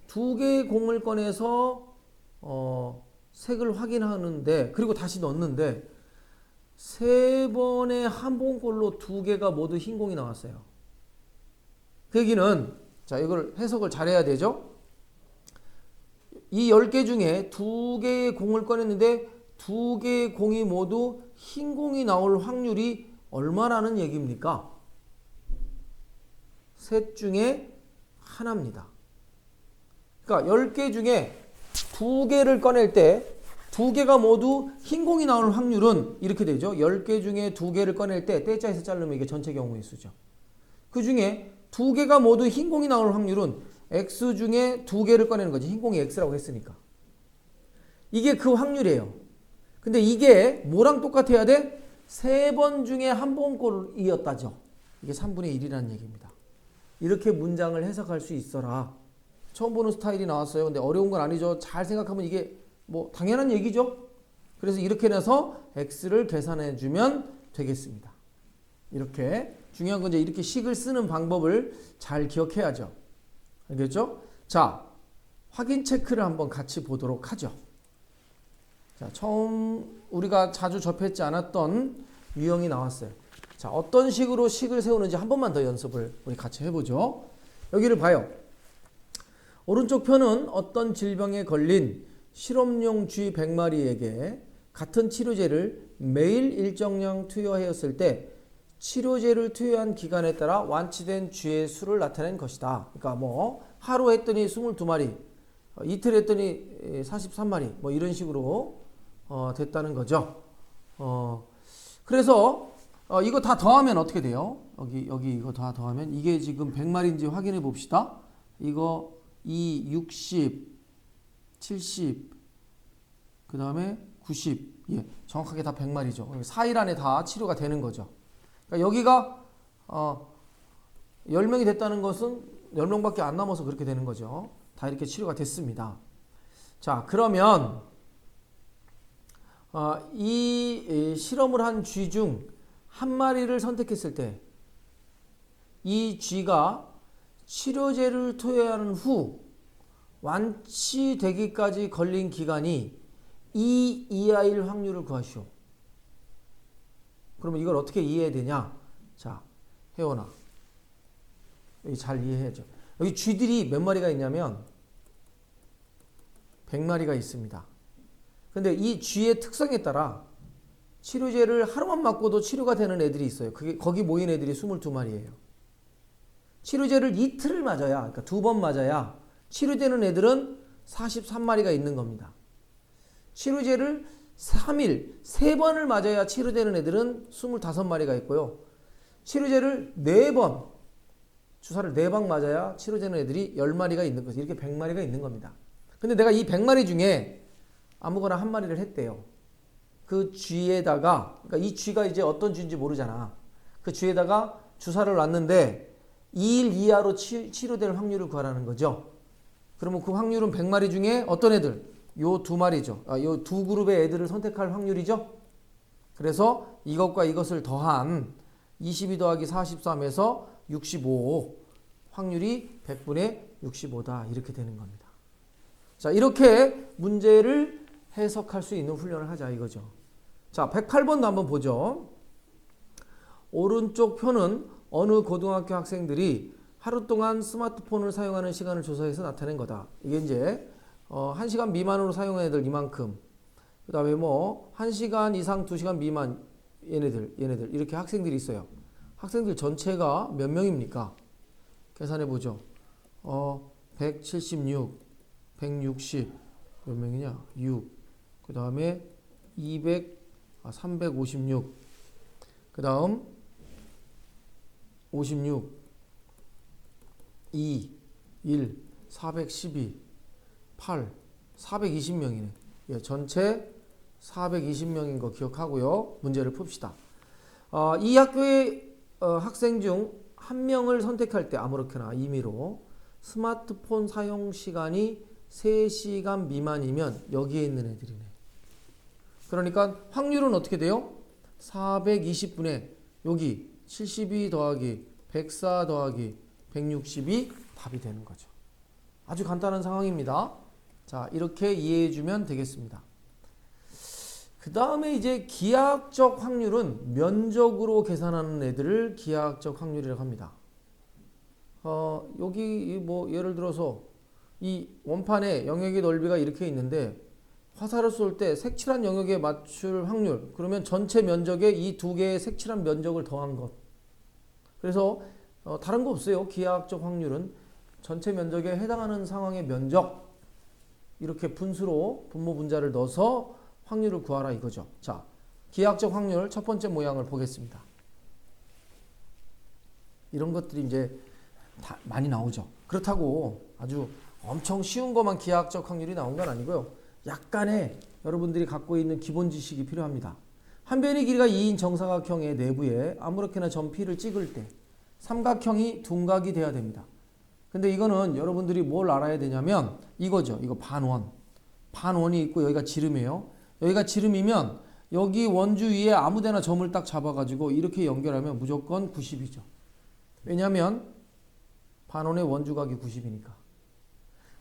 2개의 공을 꺼내서 색을 확인하는데 그리고 다시 넣는데 3번에 한 번꼴로 2개가 모두 흰 공이 나왔어요. 그 얘기는 자, 이걸 해석을 잘해야 되죠. 이 10개 중에 2개의 공을 꺼냈는데 2개의 공이 모두 흰 공이 나올 확률이 얼마라는 얘기입니까? 셋 중에 하나입니다. 그러니까 10개 중에 2개를 꺼낼 때 2개가 모두 흰 공이 나올 확률은 이렇게 되죠. 10개 중에 2개를 꺼낼 때 떼자에서 자르면 이게 전체 경우의 수죠. 그 중에 2개가 모두 흰 공이 나올 확률은 X 중에 2개를 꺼내는 거지. 흰 공이 X라고 했으니까. 이게 그 확률이에요. 근데 이게 뭐랑 똑같아야 돼? 3번 중에 한 번꼴이었다죠. 이게 3분의 1이라는 얘기입니다. 이렇게 문장을 해석할 수 있어라. 처음 보는 스타일이 나왔어요. 근데 어려운 건 아니죠. 잘 생각하면 이게 뭐 당연한 얘기죠. 그래서 이렇게 해서 X를 계산해 주면 되겠습니다. 이렇게 중요한 건 이제 이렇게 식을 쓰는 방법을 잘 기억해야죠. 알겠죠? 자, 확인 체크를 한번 같이 보도록 하죠. 자, 처음 우리가 자주 접했지 않았던 유형이 나왔어요. 자, 어떤 식으로 식을 세우는지 한 번만 더 연습을 우리 같이 해보죠. 여기를 봐요. 오른쪽 편은 어떤 질병에 걸린 실험용 쥐 100마리에게 같은 치료제를 매일 일정량 투여하였을 때 치료제를 투여한 기간에 따라 완치된 쥐의 수를 나타낸 것이다. 그러니까 뭐 하루 했더니 22마리, 이틀 했더니 43마리 뭐 이런 식으로 됐다는 거죠. 그래서 이거 다 더하면 어떻게 돼요? 여기 이거 다 더하면 이게 지금 100마리인지 확인해 봅시다. 이거 60, 70, 그 다음에 90, 예, 정확하게 다 100마리죠. 4일 안에 다 치료가 되는 거죠. 그러니까 여기가 10명이 됐다는 것은 10명밖에 안 남아서 그렇게 되는 거죠. 다 이렇게 치료가 됐습니다. 자, 그러면 이 실험을 한 쥐 중 한 마리를 선택했을 때 이 쥐가 치료제를 투여하는 후 완치되기까지 걸린 기간이 2 이하일 확률을 구하시오. 그러면 이걸 어떻게 이해해야 되냐? 자, 혜원아, 여기 잘 이해해야죠. 여기 쥐들이 몇 마리가 있냐면 100마리가 있습니다. 근데 이 쥐의 특성에 따라 치료제를 하루만 맞고도 치료가 되는 애들이 있어요. 거기 모인 애들이 22마리예요. 치료제를 이틀을 맞아야, 그러니까 2번 맞아야 치료되는 애들은 43마리가 있는 겁니다. 치료제를 3일, 3번을 맞아야 치료되는 애들은 25마리가 있고요. 치료제를 4번, 주사를 4방 맞아야 치료되는 애들이 10마리가 있는 거죠. 이렇게 100마리가 있는 겁니다. 근데 내가 이 100마리 중에 아무거나 한 마리를 했대요. 그 쥐에다가, 그러니까 이 쥐가 이제 어떤 쥐인지 모르잖아. 그 쥐에다가 주사를 놨는데 2일 이하로 치료될 확률을 구하라는 거죠. 그러면 그 확률은 100마리 중에 어떤 애들? 요 2마리죠. 요 2그룹의 애들을 선택할 확률이죠. 그래서 이것과 이것을 더한 22 더하기 43에서 65, 확률이 100분의 65다. 이렇게 되는 겁니다. 자, 이렇게 문제를 해석할 수 있는 훈련을 하자 이거죠. 자, 108번도 한번 보죠. 오른쪽 표는 어느 고등학교 학생들이 하루 동안 스마트폰을 사용하는 시간을 조사해서 나타낸 거다. 이게 이제 1시간 미만으로 사용하는 애들 이만큼, 그 다음에 뭐 1시간 이상 2시간 미만 얘네들 이렇게 학생들이 있어요. 학생들 전체가 몇 명입니까? 계산해 보죠. 176, 160 몇 명이냐? 6. 그 다음에 356. 그 다음 56, 2, 1, 412, 8, 420명이네. 예, 전체 420명인 거 기억하고요. 문제를 풉시다. 이 학교의 학생 중 한 명을 선택할 때 아무렇게나 임의로 스마트폰 사용 시간이 3시간 미만이면 여기에 있는 애들이네. 그러니까 확률은 어떻게 돼요? 420분의 여기 72 더하기 104 더하기 160이 답이 되는 거죠. 아주 간단한 상황입니다. 자, 이렇게 이해해 주면 되겠습니다. 그 다음에 이제 기하학적 확률은 면적으로 계산하는 애들을 기하학적 확률이라고 합니다. 여기 뭐 예를 들어서 이 원판에 영역의 넓이가 이렇게 있는데 화살을 쏠 때 색칠한 영역에 맞출 확률, 그러면 전체 면적에 이 두 개의 색칠한 면적을 더한 것. 그래서 다른 거 없어요. 기하학적 확률은 전체 면적에 해당하는 상황의 면적, 이렇게 분수로 분모 분자를 넣어서 확률을 구하라 이거죠. 자, 기하학적 확률 첫 번째 모양을 보겠습니다. 이런 것들이 이제 다 많이 나오죠. 그렇다고 아주 엄청 쉬운 것만 기하학적 확률이 나온 건 아니고요. 약간의 여러분들이 갖고 있는 기본 지식이 필요합니다. 한 변의 길이가 2인 정사각형의 내부에 아무렇게나 점 P를 찍을 때 삼각형이 둔각이 돼야 됩니다. 근데 이거는 여러분들이 뭘 알아야 되냐면 이거죠. 이거 반원. 반원이 있고 여기가 지름이에요. 여기가 지름이면 여기 원주 위에 아무데나 점을 딱 잡아가지고 이렇게 연결하면 무조건 90이죠. 왜냐하면 반원의 원주각이 90이니까.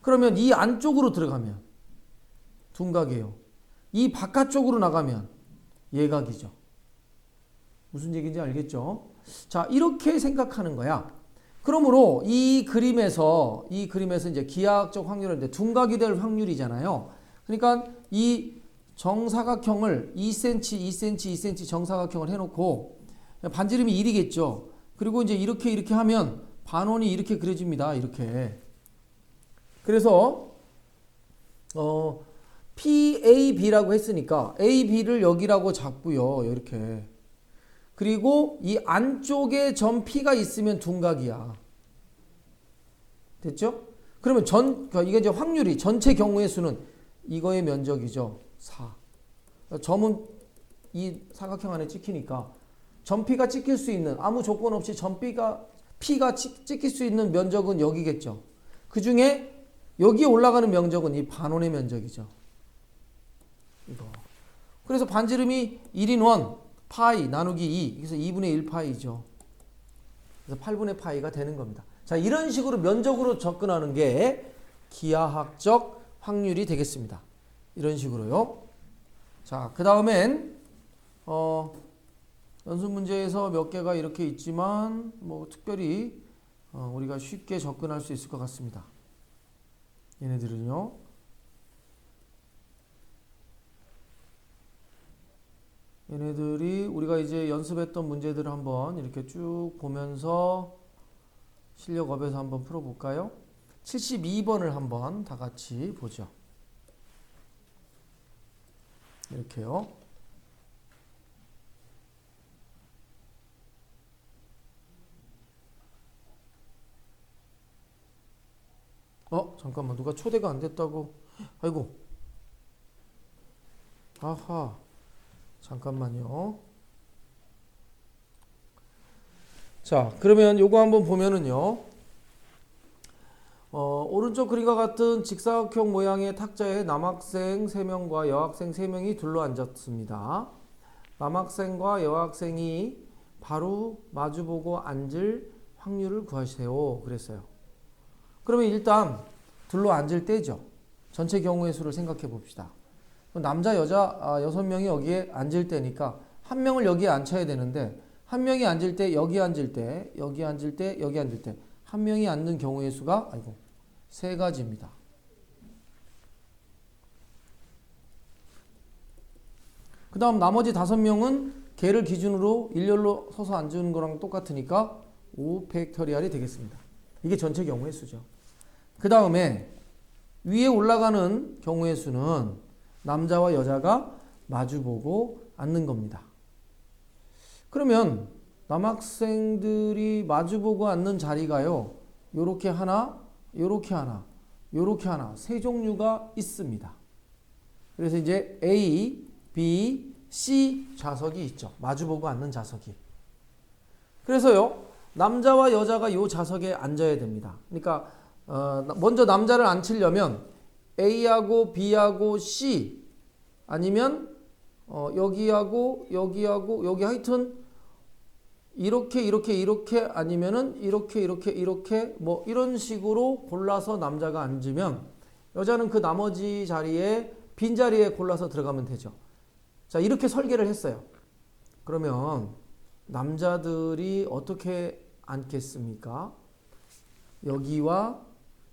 그러면 이 안쪽으로 들어가면 둔각이에요. 이 바깥쪽으로 나가면 예각이죠. 무슨 얘기인지 알겠죠? 자, 이렇게 생각하는 거야. 그러므로 이 그림에서 이제 기하학적 확률인데 둔각이 될 확률이잖아요. 그러니까 이 정사각형을 2cm, 2cm, 2cm 정사각형을 해놓고 반지름이 1이겠죠. 그리고 이제 이렇게 하면 반원이 이렇게 그려집니다. 이렇게. 그래서 PAB라고 했으니까 AB를 여기라고 잡고요. 이렇게. 그리고 이 안쪽에 점 P가 있으면 둔각이야. 됐죠? 그러면 그러니까 이게 이제 확률이 전체 경우의 수는 이거의 면적이죠. 4. 점은 이 사각형 안에 찍히니까 점 P가 찍힐 수 있는 아무 조건 없이 점 P가 찍힐 수 있는 면적은 여기겠죠. 그 중에 여기에 올라가는 면적은 이 반원의 면적이죠. 이거. 그래서 반지름이 1인 1 파이 나누기 2 그래서 2분의 1 파이죠. 그래서 8분의 파이가 되는 겁니다. 자, 이런 식으로 면적으로 접근하는 게 기하학적 확률이 되겠습니다. 이런 식으로요. 자, 그 다음엔 연습 문제에서 몇 개가 이렇게 있지만 뭐 특별히 우리가 쉽게 접근할 수 있을 것 같습니다. 얘네들은요. 얘네들이 우리가 이제 연습했던 문제들을 한번 이렇게 쭉 보면서 실력업에서 한번 풀어볼까요? 72번을 한번 다 같이 보죠. 이렇게요. 잠깐만 누가 초대가 안 됐다고. 아이고. 아하. 잠깐만요. 자, 그러면 요거 한번 보면은요. 오른쪽 그림과 같은 직사각형 모양의 탁자에 남학생 3명과 여학생 3명이 둘러앉았습니다. 남학생과 여학생이 바로 마주보고 앉을 확률을 구하세요. 그랬어요. 그러면 일단 둘러앉을 때죠. 전체 경우의 수를 생각해 봅시다. 남자, 여자 6명이 여기에 앉을 때니까 한 명을 여기에 앉혀야 되는데 한 명이 앉을 때 여기 앉을 때 여기 앉을 때 여기 앉을 때 한 명이 앉는 경우의 수가 3가지입니다. 그 다음 나머지 5명은 걔를 기준으로 일렬로 서서 앉는 거랑 똑같으니까 5팩토리얼이 되겠습니다. 이게 전체 경우의 수죠. 그 다음에 위에 올라가는 경우의 수는 남자와 여자가 마주보고 앉는 겁니다. 그러면 남학생들이 마주보고 앉는 자리가요. 요렇게 하나, 요렇게 하나, 요렇게 하나 세 종류가 있습니다. 그래서 이제 A, B, C 좌석이 있죠. 마주보고 앉는 좌석이. 그래서요. 남자와 여자가 요 좌석에 앉아야 됩니다. 그러니까 먼저 남자를 앉히려면 A하고 B하고 C 아니면 여기하고 여기하고 여기 하여튼 이렇게 아니면은 이렇게 뭐 이런 식으로 골라서 남자가 앉으면 여자는 그 나머지 자리에 빈자리에 골라서 들어가면 되죠. 자, 이렇게 설계를 했어요. 그러면 남자들이 어떻게 앉겠습니까? 여기와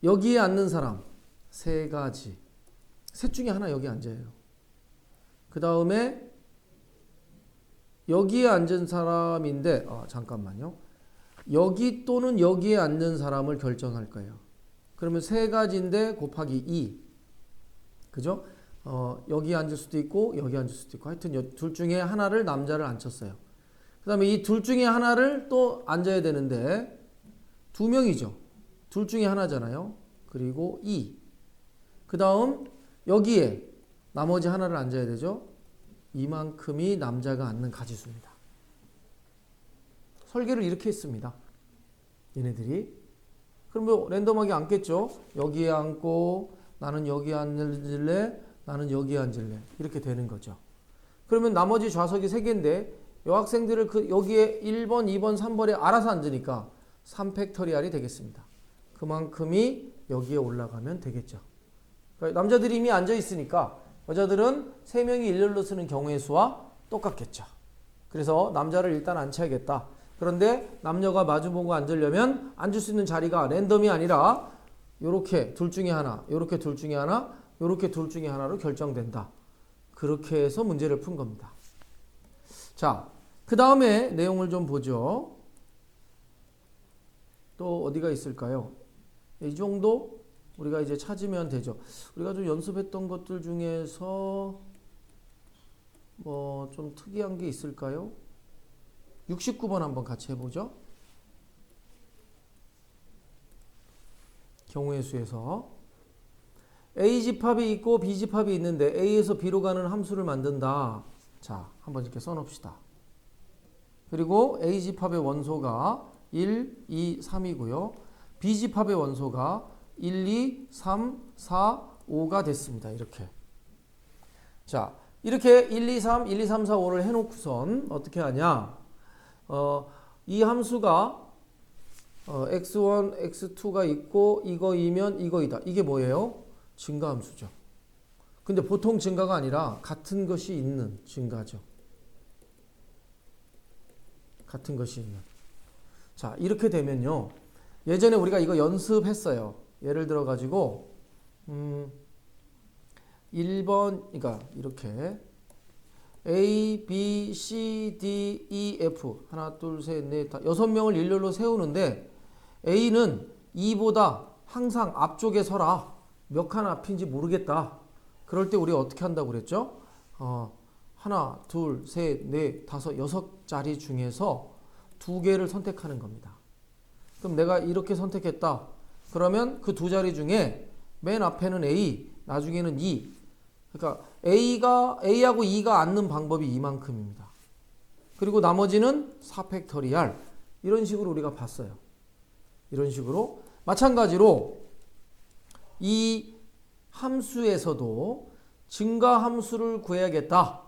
여기에 앉는 사람 3가지. 셋 중에 하나 여기 앉아요. 그 다음에 여기에 앉은 사람인데 잠깐만요. 여기 또는 여기에 앉는 사람을 결정할 거예요. 그러면 3가지인데 곱하기 2. 그죠? 여기 앉을 수도 있고 여기 앉을 수도 있고 하여튼 둘 중에 하나를 남자를 앉혔어요. 그 다음에 이 둘 중에 하나를 또 앉아야 되는데 2명이죠. 둘 중에 하나잖아요. 그리고 2. 그 다음 여기에 나머지 하나를 앉아야 되죠. 이만큼이 남자가 앉는 가지수입니다. 설계를 이렇게 했습니다. 얘네들이. 그럼 뭐 랜덤하게 앉겠죠. 여기에 앉고 나는 여기에 앉을래, 나는 여기에 앉을래 이렇게 되는 거죠. 그러면 나머지 좌석이 3개인데 여학생들을 여기에 1번, 2번, 3번에 알아서 앉으니까 3팩토리얼이 되겠습니다. 그만큼이 여기에 올라가면 되겠죠. 그러니까 남자들이 이미 앉아 있으니까 여자들은 3명이 일렬로 쓰는 경우의 수와 똑같겠죠. 그래서 남자를 일단 앉혀야겠다. 그런데 남녀가 마주보고 앉으려면 앉을 수 있는 자리가 랜덤이 아니라 요렇게 둘 중에 하나, 요렇게 둘 중에 하나, 요렇게 둘 중에 하나로 결정된다. 그렇게 해서 문제를 푼 겁니다. 자, 그 다음에 내용을 좀 보죠. 또 어디가 있을까요? 이 정도 우리가 이제 찾으면 되죠. 우리가 좀 연습했던 것들 중에서 뭐 좀 특이한 게 있을까요? 69번 한번 같이 해보죠. 경우의 수에서 A 집합이 있고 B 집합이 있는데 A에서 B로 가는 함수를 만든다. 자, 한번 이렇게 써놓읍시다. 그리고 A 집합의 원소가 1, 2, 3이고요. B 집합의 원소가 1, 2, 3, 4, 5가 됐습니다. 이렇게. 자, 이렇게 1, 2, 3, 1, 2, 3, 4, 5를 해놓고선 어떻게 하냐? 이 함수가 x1, x2가 있고 이거이면 이거이다. 이게 뭐예요? 증가함수죠. 근데 보통 증가가 아니라 같은 것이 있는 증가죠. 같은 것이 있는. 자, 이렇게 되면요. 예전에 우리가 이거 연습했어요. 예를 들어 가지고 1번 그러니까 이렇게 A, B, C, D, E, F 하나, 둘, 셋, 넷, 다 6명을 일렬로 세우는데 A는 2보다 항상 앞쪽에 서라. 몇 칸 앞인지 모르겠다. 그럴 때 우리가 어떻게 한다고 그랬죠? 하나, 둘, 셋, 넷, 다섯, 6자리 중에서 2개를 선택하는 겁니다. 그럼 내가 이렇게 선택했다. 그러면 그 2자리 중에 맨 앞에는 A, 나중에는 E. 그러니까 A하고 E가 앉는 방법이 이만큼입니다. 그리고 나머지는 4팩토리얼. 이런 식으로 우리가 봤어요. 이런 식으로. 마찬가지로 이 함수에서도 증가 함수를 구해야겠다.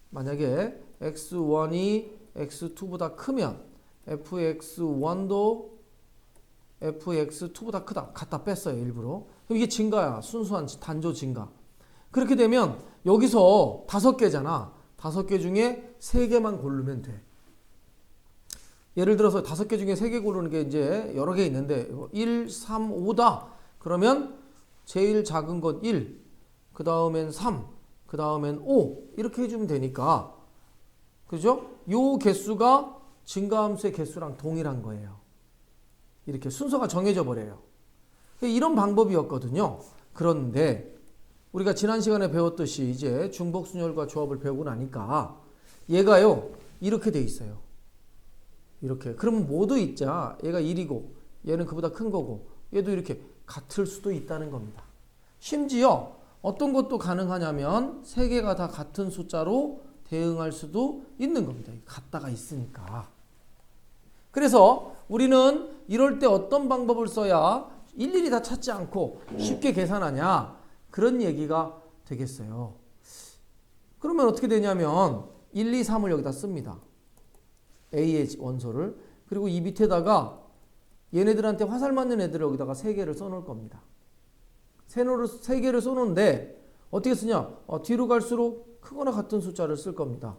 만약에 x1이 x2보다 크면 fx1도 fx2보다 크다. 갖다 뺐어요. 일부러. 그럼 이게 증가야. 순수한 단조 증가. 그렇게 되면 여기서 5개잖아. 5개 중에 3개만 고르면 돼. 예를 들어서 5개 중에 3개 고르는 게 이제 여러 개 있는데 1, 3, 5다. 그러면 제일 작은 건 1, 그 다음엔 3, 그 다음엔 5 이렇게 해주면 되니까 그죠? 요 개수가 증가함수의 개수랑 동일한 거예요. 이렇게 순서가 정해져 버려요. 이런 방법이었거든요. 그런데 우리가 지난 시간에 배웠듯이 이제 중복순열과 조합을 배우고 나니까 얘가요 이렇게 돼 있어요. 이렇게. 그러면 모두 있자. 얘가 1이고 얘는 그보다 큰 거고 얘도 이렇게 같을 수도 있다는 겁니다. 심지어 어떤 것도 가능하냐면 3개가 다 같은 숫자로 대응할 수도 있는 겁니다. 같다가 있으니까. 그래서 우리는 이럴 때 어떤 방법을 써야 일일이 다 찾지 않고 쉽게 계산하냐 그런 얘기가 되겠어요. 그러면 어떻게 되냐면 1, 2, 3을 여기다 씁니다. A의 원소를. 그리고 이 밑에다가 얘네들한테 화살 맞는 애들을 여기다가 3개를 써놓을 겁니다. 3개를 써놓는데 어떻게 쓰냐? 뒤로 갈수록 크거나 같은 숫자를 쓸 겁니다.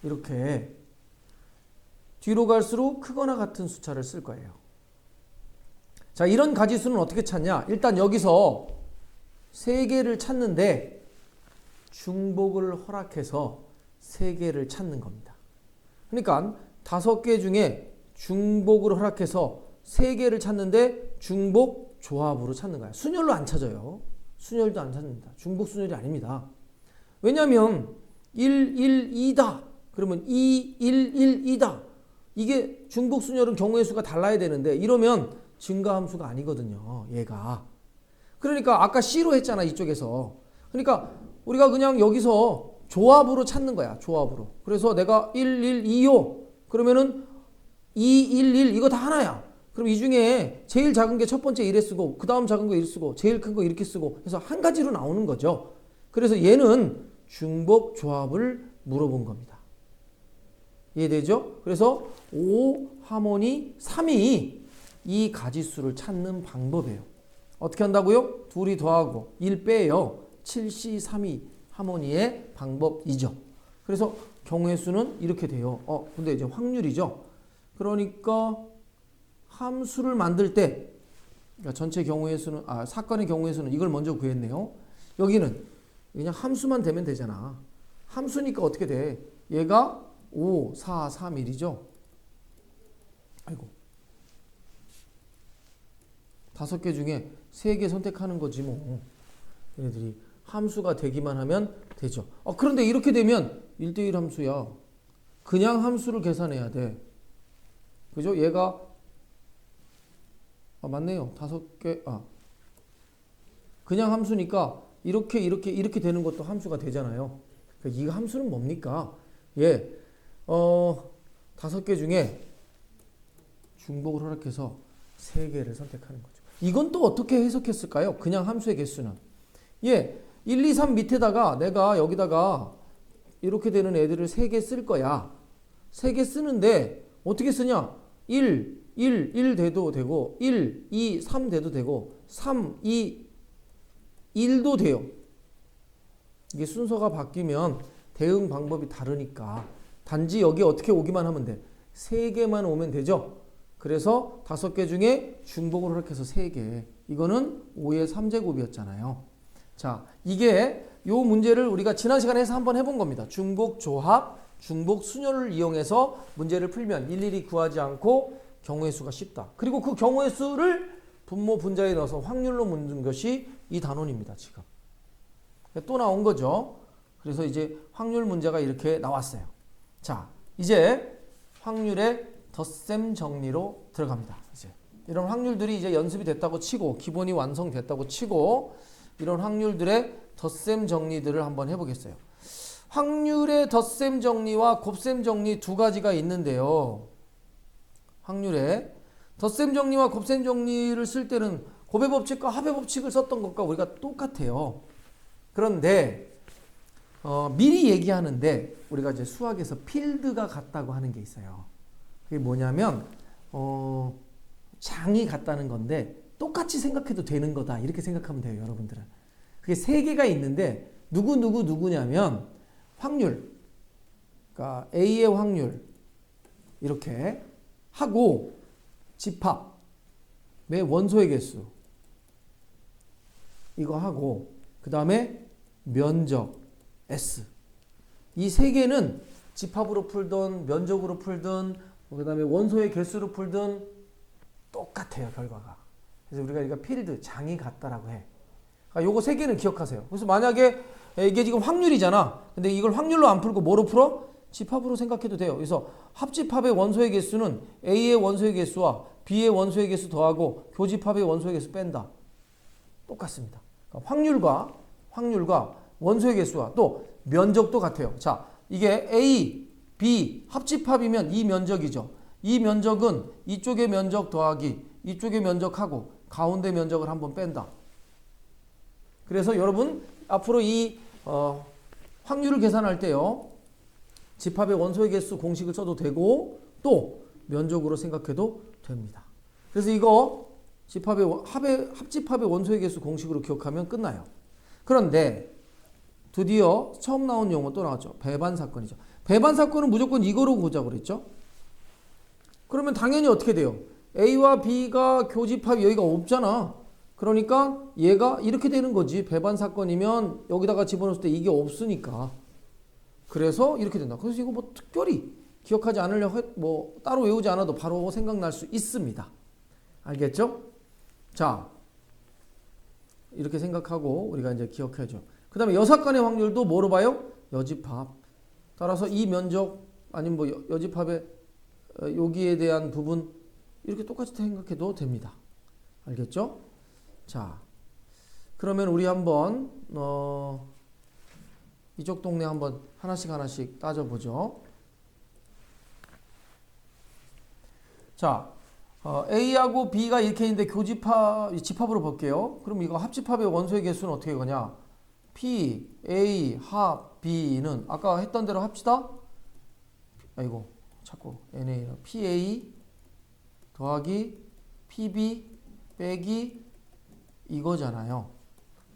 이렇게 뒤로 갈수록 크거나 같은 숫자를 쓸 거예요. 자, 이런 가지수는 어떻게 찾냐? 일단 여기서 3개를 찾는데 중복을 허락해서 3개를 찾는 겁니다. 그러니까 5개 중에 중복을 허락해서 3개를 찾는데 중복 조합으로 찾는 거야. 순열로 안 찾아요. 순열도 안 찾습니다. 중복 순열이 아닙니다. 왜냐하면 1, 1, 2다. 그러면 2, 1, 1, 2다. 이게 중복 순열은 경우의 수가 달라야 되는데 이러면 증가함수가 아니거든요. 얘가. 그러니까 아까 C로 했잖아. 이쪽에서. 그러니까 우리가 그냥 여기서 조합으로 찾는 거야. 조합으로. 그래서 내가 1, 1, 2요. 그러면은 2, 1, 1 이거 다 하나야. 그럼 이 중에 제일 작은 게 첫 번째 1에 쓰고 그 다음 작은 거 1 쓰고 제일 큰 거 이렇게 쓰고 해서 한 가지로 나오는 거죠. 그래서 얘는 중복 조합을 물어본 겁니다. 이해되죠? 그래서 5 하모니 3이 이 가지수를 찾는 방법이에요. 어떻게 한다고요? 둘이 더하고 1 빼요. 7C32 하모니의 방법이죠. 그래서 경우의 수는 이렇게 돼요. 근데 이제 확률이죠. 그러니까 함수를 만들 때 그러니까 전체 경우의 수는 사건의 경우의 수는 이걸 먼저 구했네요. 여기는 그냥 함수만 되면 되잖아. 함수니까 어떻게 돼? 얘가 5, 4, 3, 1이죠. 아이고. 5개 중에 3개 선택하는 거지 뭐. 얘네들이 함수가 되기만 하면 되죠. 그런데 이렇게 되면 1대1 함수야. 그냥 함수를 계산해야 돼. 그죠? 얘가 맞네요. 5개. 그냥 함수니까 이렇게 되는 것도 함수가 되잖아요. 그러니까 이 함수는 뭡니까? 5개 중에 중복을 허락해서 3개를 선택하는 거죠. 이건 또 어떻게 해석했을까요? 그냥 함수의 개수는. 1, 2, 3 밑에다가 내가 여기다가 이렇게 되는 애들을 3개 쓸 거야. 3개 쓰는데 어떻게 쓰냐? 1 돼도 되고 1, 2, 3 돼도 되고 3, 2, 1도 돼요. 이게 순서가 바뀌면 대응 방법이 다르니까 단지 여기 어떻게 오기만 하면 돼. 3개만 오면 되죠. 그래서 5개 중에 중복을 허락해서 3개. 이거는 5의 3제곱이었잖아요. 자, 이게 요 문제를 우리가 지난 시간에 해서 한번 해본 겁니다. 중복 조합, 중복 순열을 이용해서 문제를 풀면 일일이 구하지 않고 경우의 수가 쉽다. 그리고 그 경우의 수를 분모 분자에 넣어서 확률로 묻는 것이 이 단원입니다. 지금. 또 나온 거죠. 그래서 이제 확률 문제가 이렇게 나왔어요. 자, 이제 확률의 덧셈 정리로 들어갑니다. 이제 이런 확률들이 이제 연습이 됐다고 치고 기본이 완성됐다고 치고 이런 확률들의 덧셈 정리들을 한번 해보겠어요. 확률의 덧셈 정리와 곱셈 정리 두 가지가 있는데요. 확률의 덧셈 정리와 곱셈 정리를 쓸 때는 곱의 법칙과 합의 법칙을 썼던 것과 우리가 똑같아요. 그런데 미리 얘기하는데 우리가 이제 수학에서 필드가 같다고 하는 게 있어요. 그게 뭐냐면 장이 같다는 건데 똑같이 생각해도 되는 거다 이렇게 생각하면 돼요. 여러분들은. 그게 3개가 있는데 누구냐면 확률, 그러니까 A의 확률 이렇게 하고 집합, 매 원소의 개수 이거 하고 그 다음에 면적 S 이 3개는 집합으로 풀든 면적으로 풀든 그 다음에 원소의 개수로 풀든 똑같아요. 결과가. 그래서 우리가 이거 필드 장이 같다라고 해. 그러니까 요거 3개는 기억하세요. 그래서 만약에 이게 지금 확률이잖아. 근데 이걸 확률로 안 풀고 뭐로 풀어? 집합으로 생각해도 돼요. 그래서 합집합의 원소의 개수는 A의 원소의 개수와 B의 원소의 개수 더하고 교집합의 원소의 개수 뺀다. 똑같습니다. 그러니까 확률과 원소의 개수와 또 면적도 같아요. 자, 이게 A, B 합집합이면 이 면적이죠. 이 면적은 이쪽의 면적 더하기 이쪽의 면적하고 가운데 면적을 한번 뺀다. 그래서 여러분 앞으로 이 확률을 계산할 때요. 집합의 원소의 개수 공식을 써도 되고 또 면적으로 생각해도 됩니다. 그래서 이거 합집합의 원소의 개수 공식으로 기억하면 끝나요. 그런데 드디어 처음 나온 용어 또 나왔죠. 배반 사건이죠. 배반 사건은 무조건 이거로 보자고 그랬죠. 그러면 당연히 어떻게 돼요? A와 B가 교집합이 여기가 없잖아. 그러니까 얘가 이렇게 되는 거지. 배반 사건이면 여기다가 집어넣을 때 이게 없으니까. 그래서 이렇게 된다. 그래서 이거 뭐 특별히 기억하지 않으려고 뭐 따로 외우지 않아도 바로 생각날 수 있습니다. 알겠죠? 자, 이렇게 생각하고 우리가 이제 기억해줘. 그 다음에 여사간의 확률도 뭐로 봐요? 여집합. 따라서 이 면적 아니면 뭐 여집합의 여기에 대한 부분 이렇게 똑같이 생각해도 됩니다. 알겠죠? 자, 그러면 우리 한번 이쪽 동네 한번 하나씩 따져보죠. 자, A하고 B가 이렇게 있는데 집합으로 볼게요. 그럼 이거 합집합의 원소의 개수는 어떻게 거냐? P, A, 합, B는 아까 했던 대로 합시다. 아이고, 자꾸 NA, PA 더하기 PB 빼기 이거잖아요.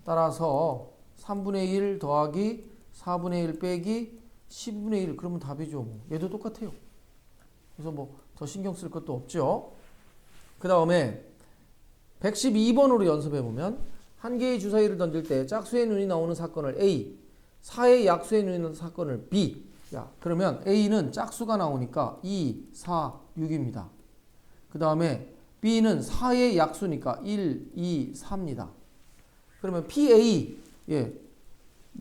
따라서 3분의 1 더하기 4분의 1 빼기 10분의 1 그러면 답이죠. 얘도 똑같아요. 그래서 뭐 더 신경 쓸 것도 없죠. 그 다음에 112번으로 연습해보면 한 개의 주사위를 던질 때 짝수의 눈이 나오는 사건을 A, 4의 약수의 눈이 나오는 사건을 B. 야, 그러면 A는 짝수가 나오니까 2, 4, 6입니다. 그 다음에 B는 4의 약수니까 1, 2, 4입니다. 그러면 PA, 예,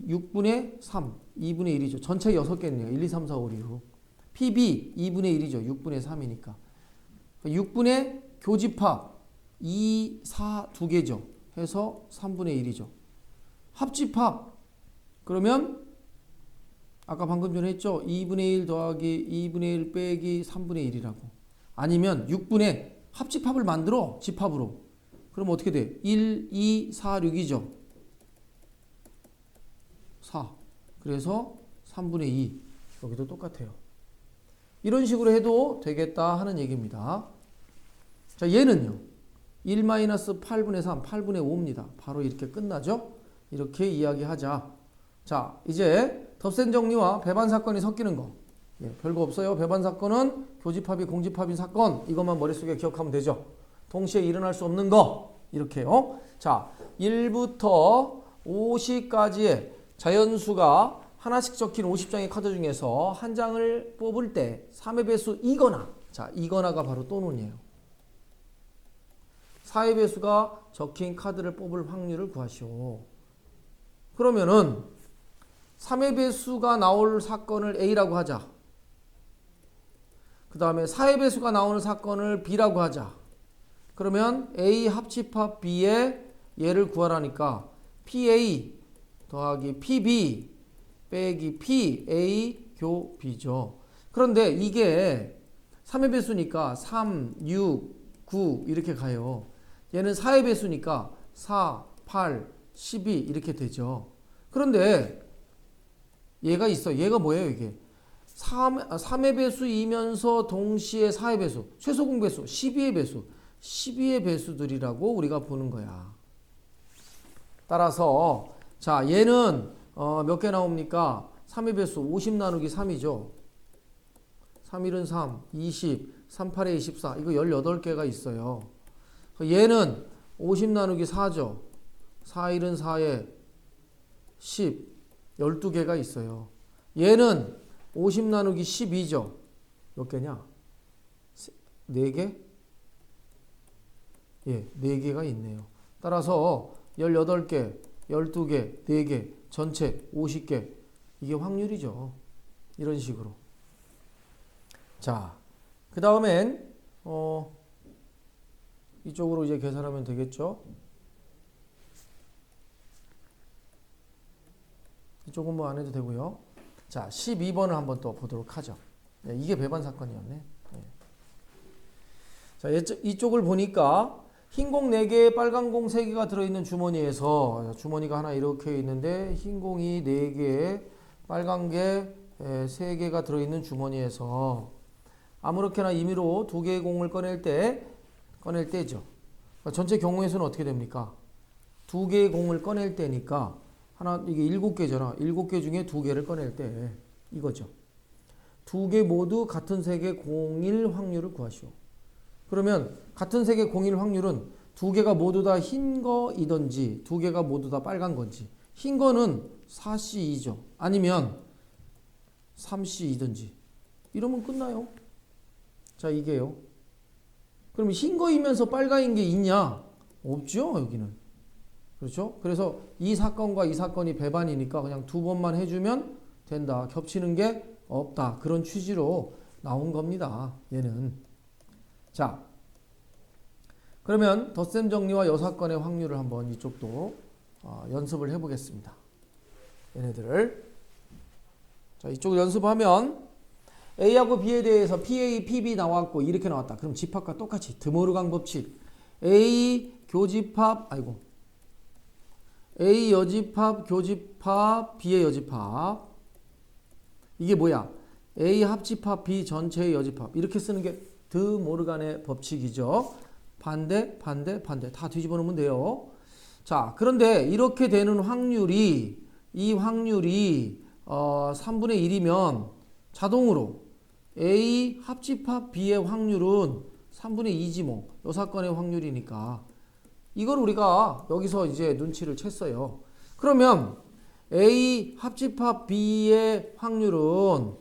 6분의 3, 2분의 1이죠. 전체 6개네요. 1, 2, 3, 4, 5, 6. PB, 2분의 1이죠. 6분의 3이니까. 6분의 교집합, 2, 4, 2개죠. 해서 3분의 1이죠. 합집합, 그러면 아까 방금 전에 했죠. 2분의 1 더하기 2분의 1 빼기 3분의 1이라고. 아니면 6분의 합집합을 만들어. 집합으로. 그럼 어떻게 돼? 1, 2, 4, 6이죠. 4. 그래서 3분의 2. 여기도 똑같아요. 이런 식으로 해도 되겠다 하는 얘기입니다. 자, 얘는요. 1-8분의 3, 8분의 5입니다. 바로 이렇게 끝나죠? 이렇게 이야기하자. 자, 이제 덧셈 정리와 배반 사건이 섞이는 거. 예, 별거 없어요. 배반 사건은 교집합이 공집합인 사건. 이것만 머릿속에 기억하면 되죠. 동시에 일어날 수 없는 거. 이렇게요. 자, 1부터 50까지의 자연수가 하나씩 적힌 50장의 카드 중에서 한 장을 뽑을 때 3의 배수 이거나. 자, 이거나가 바로 또는이에요. 4의 배수가 적힌 카드를 뽑을 확률을 구하시오. 그러면은 3의 배수가 나올 사건을 A라고 하자. 그 다음에 4의 배수가 나오는 사건을 B라고 하자. 그러면 A 합집합 B의 얘를 구하라니까 PA 더하기 PB 빼기 PA 교 B죠. 그런데 이게 3의 배수니까 3, 6, 9 이렇게 가요. 얘는 4의 배수니까 4, 8, 12 이렇게 되죠. 그런데 얘가 있어. 얘가 뭐예요 이게? 3의 배수이면서 동시에 4의 배수, 최소 공배수, 12의 배수, 12의 배수들이라고 우리가 보는 거야. 따라서 자 얘는 몇 개 나옵니까? 3의 배수 50 나누기 3이죠. 3일은 3, 20, 3, 8에 24 이거 18개가 있어요. 얘는 50 나누기 4죠. 4일은 4에 10, 12개가 있어요. 얘는 50 나누기 12죠. 몇 개냐? 4개? 예, 4개가 있네요. 따라서 18개, 12개, 4개, 전체 50개. 이게 확률이죠. 이런 식으로. 자, 그 다음엔 이쪽으로 이제 계산하면 되겠죠. 이쪽은 뭐 안 해도 되고요. 자, 12번을 한번 또 보도록 하죠. 네, 이게 배반 사건이었네. 네. 자, 이쪽을 보니까 흰 공 4개, 빨간 공 3개가 들어있는 주머니에서 주머니가 하나 이렇게 있는데 흰 공이 4개, 빨간 게 3개가 들어있는 주머니에서 아무렇게나 임의로 2개의 공을 꺼낼 때죠. 그러니까 전체 경우의 수는 어떻게 됩니까? 2개의 공을 꺼낼 때니까 하나 이게 7개잖아. 7개 중에 2개를 꺼낼 때 이거죠. 2개 모두 같은 색의 공일 확률을 구하시오. 그러면 같은 색의 공일 확률은 2개가 모두 다 흰 거이든지 2개가 모두 다 빨간 건지. 흰 거는 4C2죠. 아니면 3C2든지. 이러면 끝나요. 자, 이게요. 그럼 흰 거이면서 빨간인 게 있냐? 없죠, 여기는. 그렇죠? 그래서 이 사건과 이 사건이 배반이니까 그냥 2번만 해주면 된다. 겹치는 게 없다. 그런 취지로 나온 겁니다. 얘는. 자, 그러면 덧셈 정리와 여사건의 확률을 한번 이쪽도 연습을 해보겠습니다. 얘네들을. 자, 이쪽을 연습하면 A하고 B에 대해서 PA, PB 나왔고 이렇게 나왔다. 그럼 집합과 똑같이 드모르강 법칙. A 교집합, A 여집합, 교집합, B의 여집합. 이게 뭐야? A 합집합, B 전체의 여집합. 이렇게 쓰는 게 드모르간의 법칙이죠. 반대, 반대, 반대. 다 뒤집어 놓으면 돼요. 자, 그런데 이렇게 되는 이 확률이 3분의 1이면 자동으로 A 합집합 B의 확률은 3분의 2지 뭐. 요 사건의 확률이니까. 이걸 우리가 여기서 이제 눈치를 챘어요. 그러면 A 합집합 B의 확률은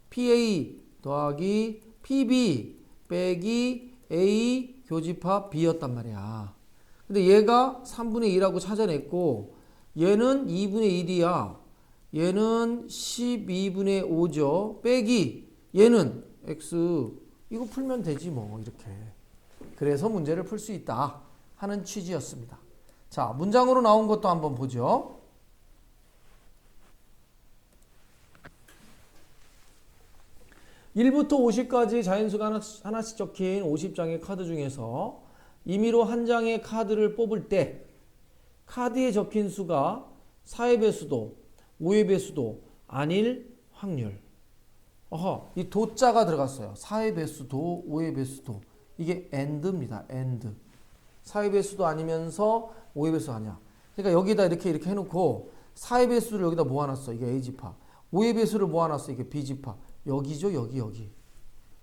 PA 더하기 PB 빼기 A 교집합 B였단 말이야. 근데 얘가 3분의 2라고 찾아냈고 얘는 2분의 1이야. 얘는 12분의 5죠. 빼기 얘는 X. 이거 풀면 되지 뭐 이렇게. 그래서 문제를 풀 수 있다 하는 취지였습니다. 자, 문장으로 나온 것도 한번 보죠. 1부터 50까지 자연수가 하나씩 적힌 50장의 카드 중에서 임의로 한 장의 카드를 뽑을 때 카드에 적힌 수가 4의 배수도, 5의 배수도 아닐 확률. 이 도자가 들어갔어요. 4의 배수도, 5의 배수도. 이게 and입니다. and. 4의 배수도 아니면서 5의 배수 아니야. 그러니까 여기다 이렇게 해놓고 4의 배수를 여기다 모아놨어. 이게 A집합. 5의 배수를 모아놨어. 이게 B집합. 여기죠. 여기.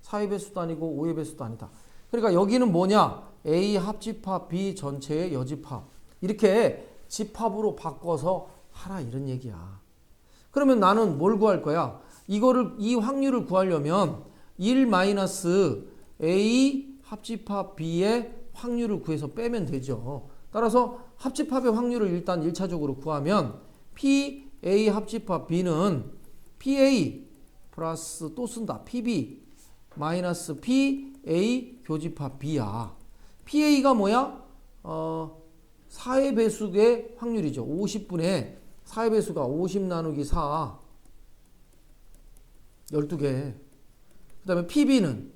4의 배수도 아니고 5의 배수도 아니다. 그러니까 여기는 뭐냐? A 합집합 B 전체의 여집합. 이렇게 집합으로 바꿔서 하라 이런 얘기야. 그러면 나는 뭘 구할 거야? 이 확률을 구하려면 1 A 합집합 B의 확률을 구해서 빼면 되죠. 따라서 합집합의 확률을 일단 1차적으로 구하면 PA 합집합 B는 PA 플러스 또 쓴다. PB 마이너스 PA 교집합 B야. PA가 뭐야? 4의 배수의 확률이죠. 50분의 4의 배수가 50 나누기 4 12개. 그 다음에 PB는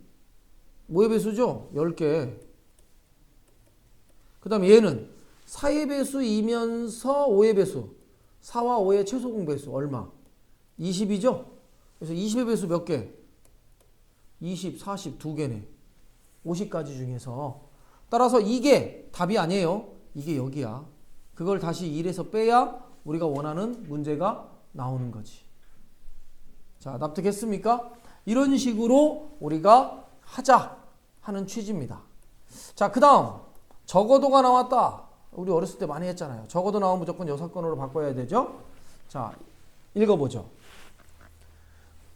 뭐의 배수죠? 10개. 그 다음에 얘는 4의 배수이면서 5의 배수. 4와 5의 최소공 배수 얼마? 20이죠? 그래서 20의 배수 몇 개? 20, 40 두 개네. 50가지 중에서. 따라서 이게 답이 아니에요. 이게 여기야. 그걸 다시 1에서 빼야 우리가 원하는 문제가 나오는 거지. 자, 납득했습니까? 이런 식으로 우리가 하자 하는 취지입니다. 자, 그 다음 적어도가 나왔다. 우리 어렸을 때 많이 했잖아요. 적어도 나오면 무조건 여사건으로 바꿔야 되죠. 자, 읽어보죠.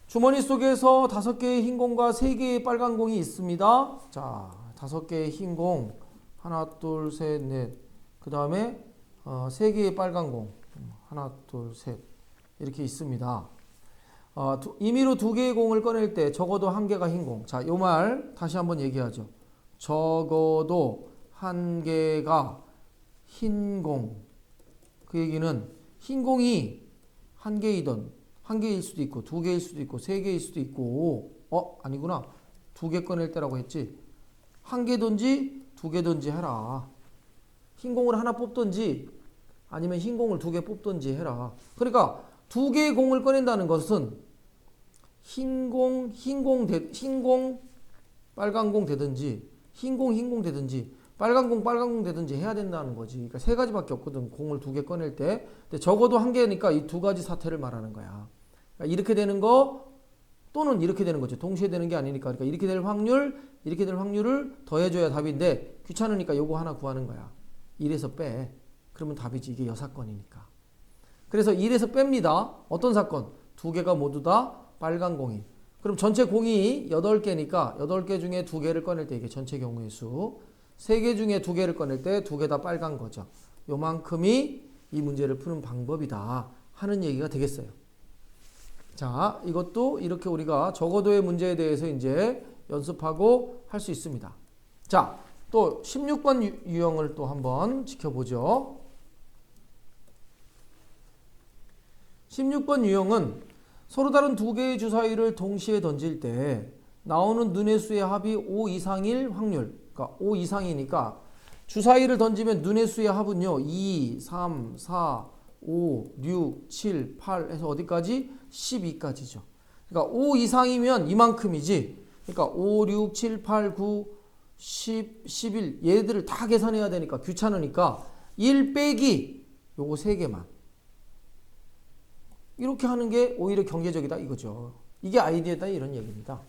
주머니 속에서 5개의 흰 공과 3개의 빨간 공이 있습니다. 자, 5개의 흰 공, 하나, 둘, 셋, 넷. 그 다음에 3개의 빨간 공, 하나, 둘, 셋. 이렇게 있습니다. 임의로 2개의 공을 꺼낼 때 적어도 1개가 흰 공. 자, 요 말 다시 한번 얘기하죠. 적어도 1개가 흰 공. 그 얘기는 흰 공이 1개이던 1개일 수도 있고 2개일 수도 있고 3개일 수도 있고 아니구나. 2개 꺼낼 때라고 했지. 1개든지 2개든지 해라. 흰 공을 하나 뽑든지 아니면 흰 공을 2개 뽑든지 해라. 그러니까 2개의 공을 꺼낸다는 것은 흰 공, 빨간 공 되든지 흰 공 되든지 빨간 공 되든지 해야 된다는 거지. 그러니까 3가지밖에 없거든. 공을 2개 꺼낼 때. 근데 적어도 1개니까 이 2가지 사태를 말하는 거야. 그러니까 이렇게 되는 거 또는 이렇게 되는 거죠. 동시에 되는 게 아니니까. 그러니까 이렇게 될 확률을 더해줘야 답인데 귀찮으니까 요거 하나 구하는 거야. 1에서 빼. 그러면 답이지. 이게 여사건이니까. 그래서 1에서 뺍니다. 어떤 사건? 2개가 모두 다 빨간 공이. 그럼 전체 공이 8개니까 8개 중에 2개를 꺼낼 때 이게 전체 경우의 수. 3개 중에 2개를 꺼낼 때 2개 다 빨간 거죠. 요만큼이 이 문제를 푸는 방법이다 하는 얘기가 되겠어요. 자, 이것도 이렇게 우리가 적어도의 문제에 대해서 이제 연습하고 할 수 있습니다. 자, 또 16번 유형을 또 한번 지켜보죠. 16번 유형은 서로 다른 2개의 주사위를 동시에 던질 때 나오는 눈의 수의 합이 5 이상일 확률. 그러니까 5 이상이니까 주사위를 던지면 눈의 수의 합은요. 2, 3, 4, 5, 6, 7, 8 해서 어디까지? 12까지죠. 그러니까 5 이상이면 이만큼이지. 그러니까 5, 6, 7, 8, 9, 10, 11 얘들을 다 계산해야 되니까 귀찮으니까 1 빼기 요거 3개만. 이렇게 하는 게 오히려 경제적이다 이거죠. 이게 아이디어다 이런 얘기입니다.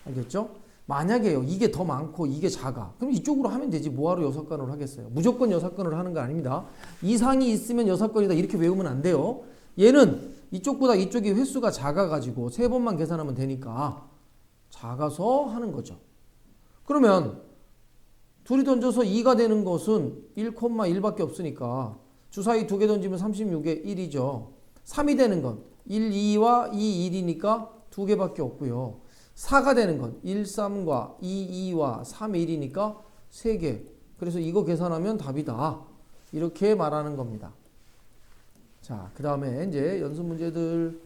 알겠죠? 만약에요, 이게 더 많고 이게 작아. 그럼 이쪽으로 하면 되지. 뭐하러 6건을 하겠어요? 무조건 6건을 하는 거 아닙니다. 이상이 있으면 6건이다. 이렇게 외우면 안 돼요. 얘는 이쪽보다 이쪽이 횟수가 작아가지고 3번만 계산하면 되니까 작아서 하는 거죠. 그러면 둘이 던져서 2가 되는 것은 1,1밖에 없으니까 주사위 2개 던지면 36에 1이죠. 3이 되는 건 1, 2와 2, 1이니까 2개밖에 없고요. 4가 되는 건 1, 3과 2, 2와 3, 1이니까 3개. 그래서 이거 계산하면 답이다. 이렇게 말하는 겁니다. 자, 그 다음에 이제 연습 문제들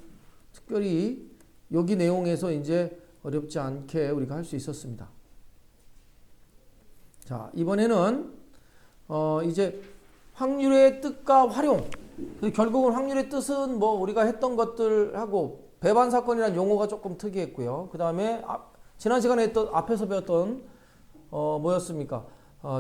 특별히 여기 내용에서 이제 어렵지 않게 우리가 할 수 있었습니다. 자, 이번에는 이제 확률의 뜻과 활용. 결국은 확률의 뜻은 뭐 우리가 했던 것들하고 배반 사건이라는 용어가 조금 특이했고요. 그 다음에 지난 시간에 했던 앞에서 배웠던 뭐였습니까?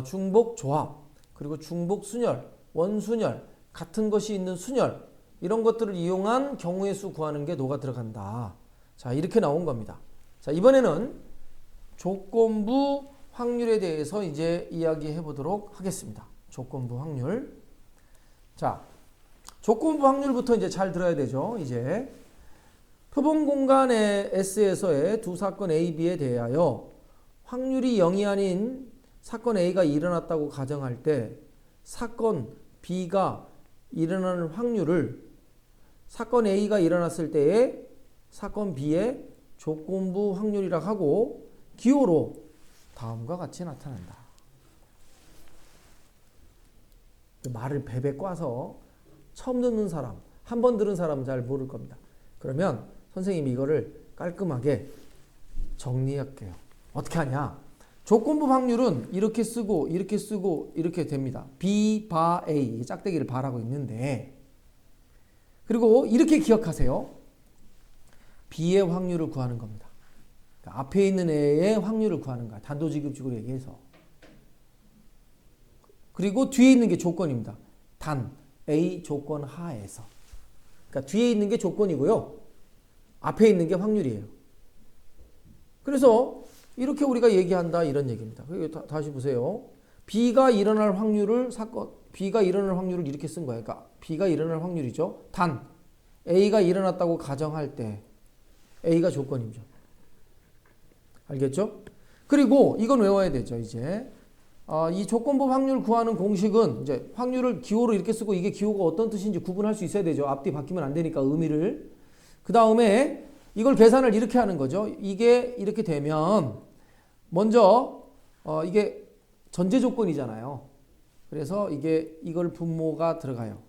중복 조합, 그리고 중복 순열, 원순열, 같은 것이 있는 순열, 이런 것들을 이용한 경우의 수 구하는 게 녹아 들어간다. 자, 이렇게 나온 겁니다. 자, 이번에는 조건부 확률에 대해서 이제 이야기해 보도록 하겠습니다. 조건부 확률. 자, 조건부 확률부터 이제 잘 들어야 되죠. 이제 표본 공간의 S에서의 두 사건 A, B에 대하여 확률이 0이 아닌 사건 A가 일어났다고 가정할 때 사건 B가 일어나는 확률을 사건 A가 일어났을 때의 사건 B의 조건부 확률이라고 하고 기호로 다음과 같이 나타난다. 말을 베베 꽈서 처음 듣는 사람, 한 번 들은 사람은 잘 모를 겁니다. 그러면 선생님이 이거를 깔끔하게 정리할게요. 어떻게 하냐? 조건부 확률은 이렇게 쓰고 이렇게 쓰고 이렇게 됩니다. B, 바, A, 짝대기를 바라고 있는데, 그리고 이렇게 기억하세요. B의 확률을 구하는 겁니다. 그러니까 앞에 있는 애의 확률을 구하는 거야. 단도직입적으로 얘기해서. 그리고 뒤에 있는 게 조건입니다. 단 A 조건 하에서. 그러니까 뒤에 있는 게 조건이고요. 앞에 있는 게 확률이에요. 그래서 이렇게 우리가 얘기한다 이런 얘기입니다. 다시 보세요. B가 일어날 확률을 B가 일어날 확률을 이렇게 쓴 거예요. 그러니까 B가 일어날 확률이죠. 단 A가 일어났다고 가정할 때 A가 조건이죠. 알겠죠? 그리고 이건 외워야 되죠. 이제 이 조건부 확률 구하는 공식은 이제 확률을 기호로 이렇게 쓰고 이게 기호가 어떤 뜻인지 구분할 수 있어야 되죠. 앞뒤 바뀌면 안 되니까 의미를. 그 다음에 이걸 계산을 이렇게 하는 거죠. 이게 이렇게 되면 먼저 이게 전제 조건이잖아요. 그래서 이걸 분모가 들어가요.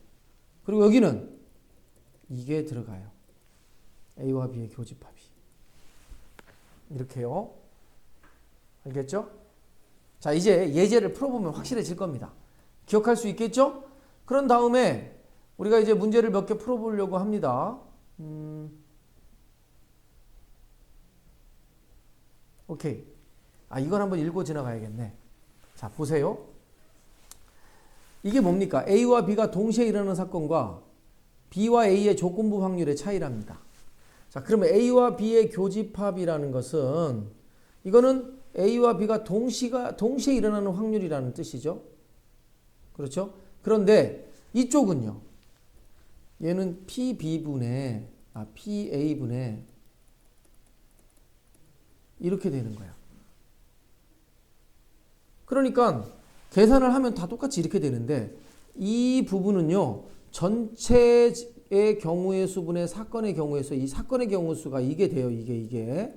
그리고 여기는 이게 들어가요. A와 B의 교집합이. 이렇게요. 알겠죠? 자, 이제 예제를 풀어보면 확실해질 겁니다. 기억할 수 있겠죠? 그런 다음에 우리가 이제 문제를 몇 개 풀어보려고 합니다. 오케이. 이건 한번 읽고 지나가야겠네. 자, 보세요. 이게 뭡니까? A와 B가 동시에 일어나는 사건과 B와 A의 조건부 확률의 차이랍니다. 자, 그러면 A와 B의 교집합이라는 것은 이거는 A와 B가 동시에 일어나는 확률이라는 뜻이죠. 그렇죠? 그런데 이쪽은요. 얘는 PB분의 PA분의 이렇게 되는 거야. 그러니까 계산을 하면 다 똑같이 이렇게 되는데 이 부분은요. 전체의 경우의 수분의 사건의 경우의 수, 이 사건의 경우 수가 이게 돼요. 이게.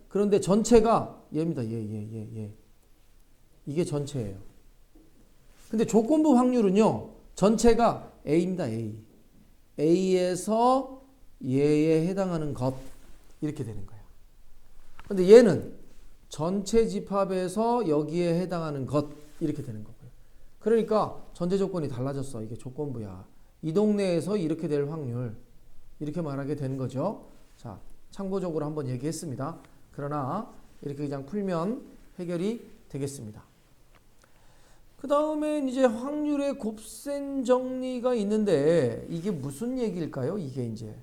그런데 전체가 얘입니다. 얘. 이게 전체예요. 근데 조건부 확률은요. 전체가 A입니다. A에서 얘에 해당하는 것 이렇게 되는 거예요. 근데 얘는 전체 집합에서 여기에 해당하는 것 이렇게 되는 거고요. 그러니까 전제 조건이 달라졌어. 이게 조건부야. 이 동네에서 이렇게 될 확률 이렇게 말하게 되는 거죠. 자, 참고적으로 한번 얘기했습니다. 그러나 이렇게 그냥 풀면 해결이 되겠습니다. 그 다음에 이제 확률의 곱셈 정리가 있는데 이게 무슨 얘기일까요? 이게 이제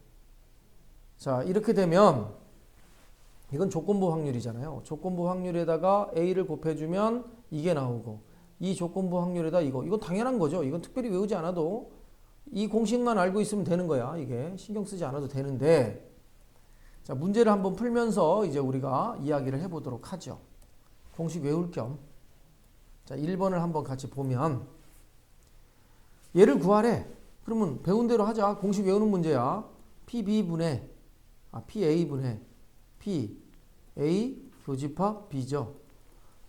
자, 이렇게 되면 이건 조건부 확률이잖아요. 조건부 확률에다가 A를 곱해주면 이게 나오고 이 조건부 확률에다 이건 당연한 거죠. 이건 특별히 외우지 않아도 이 공식만 알고 있으면 되는 거야. 이게 신경 쓰지 않아도 되는데 자, 문제를 한번 풀면서 이제 우리가 이야기를 해보도록 하죠. 공식 외울 겸. 자, 1번을 한번 같이 보면 얘를 구하래. 그러면 배운 대로 하자. 공식 외우는 문제야. PA분의 PA 교집합 B죠.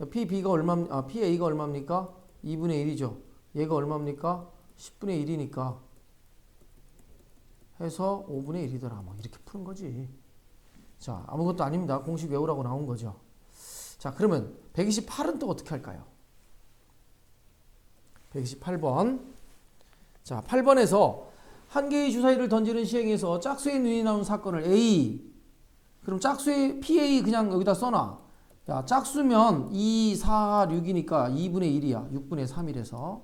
PA가 얼마입니까? 2분의 1이죠. 얘가 얼마입니까? 10분의 1이니까 해서 5분의 1이더라. 뭐 이렇게 푸는 거지. 자, 아무것도 아닙니다. 공식 외우라고 나온 거죠. 자, 그러면 128은 또 어떻게 할까요? 128번. 자, 8번에서 한 개의 주사위를 던지는 시행에서 짝수의 눈이 나오는 사건을 A. 그럼 짝수의 PA 그냥 여기다 써놔. 야, 짝수면 2, 4, 6이니까 2분의 1이야. 6분의 3이래서.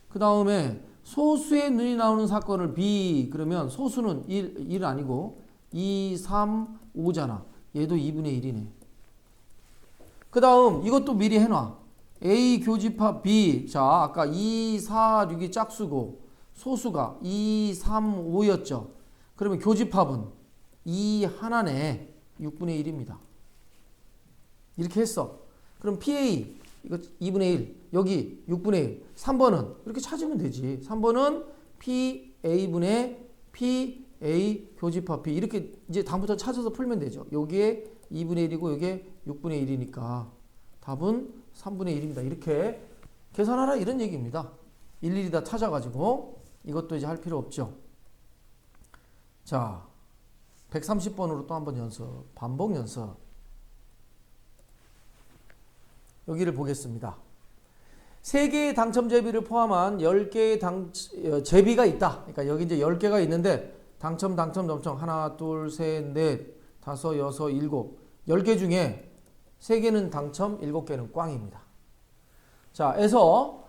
그 다음에 소수의 눈이 나오는 사건을 B. 그러면 소수는 1 아니고 2, 3, 5잖아. 얘도 2분의 1이네. 그 다음 이것도 미리 해놔. A 교집합 B. 자, 아까 2, 4, 6이 짝수고 소수가 2, 3, 5였죠. 그러면 교집합은 2 하나네. 6분의 1입니다. 이렇게 했어. 그럼 PA 이거 2분의 1 여기 6분의 1 3번은 이렇게 찾으면 되지. 3번은 PA분의 PA 교집합 B 이렇게 이제 다음부터 찾아서 풀면 되죠. 여기에 2분의 1이고 여기에 6분의 1이니까 답은 3분의 1입니다. 이렇게 계산하라 이런 얘기입니다. 일일이 다 찾아가지고 이것도 이제 할 필요 없죠. 자, 130번으로 또 한번 연습, 반복 연습. 여기를 보겠습니다. 3개의 당첨 제비를 포함한 10개의 제비가 있다. 그러니까 여기 이제 10개가 있는데 당첨 하나, 둘, 셋, 넷, 다섯, 여섯, 일곱 10개 중에 3개는 당첨, 7개는 꽝입니다. 자, 에서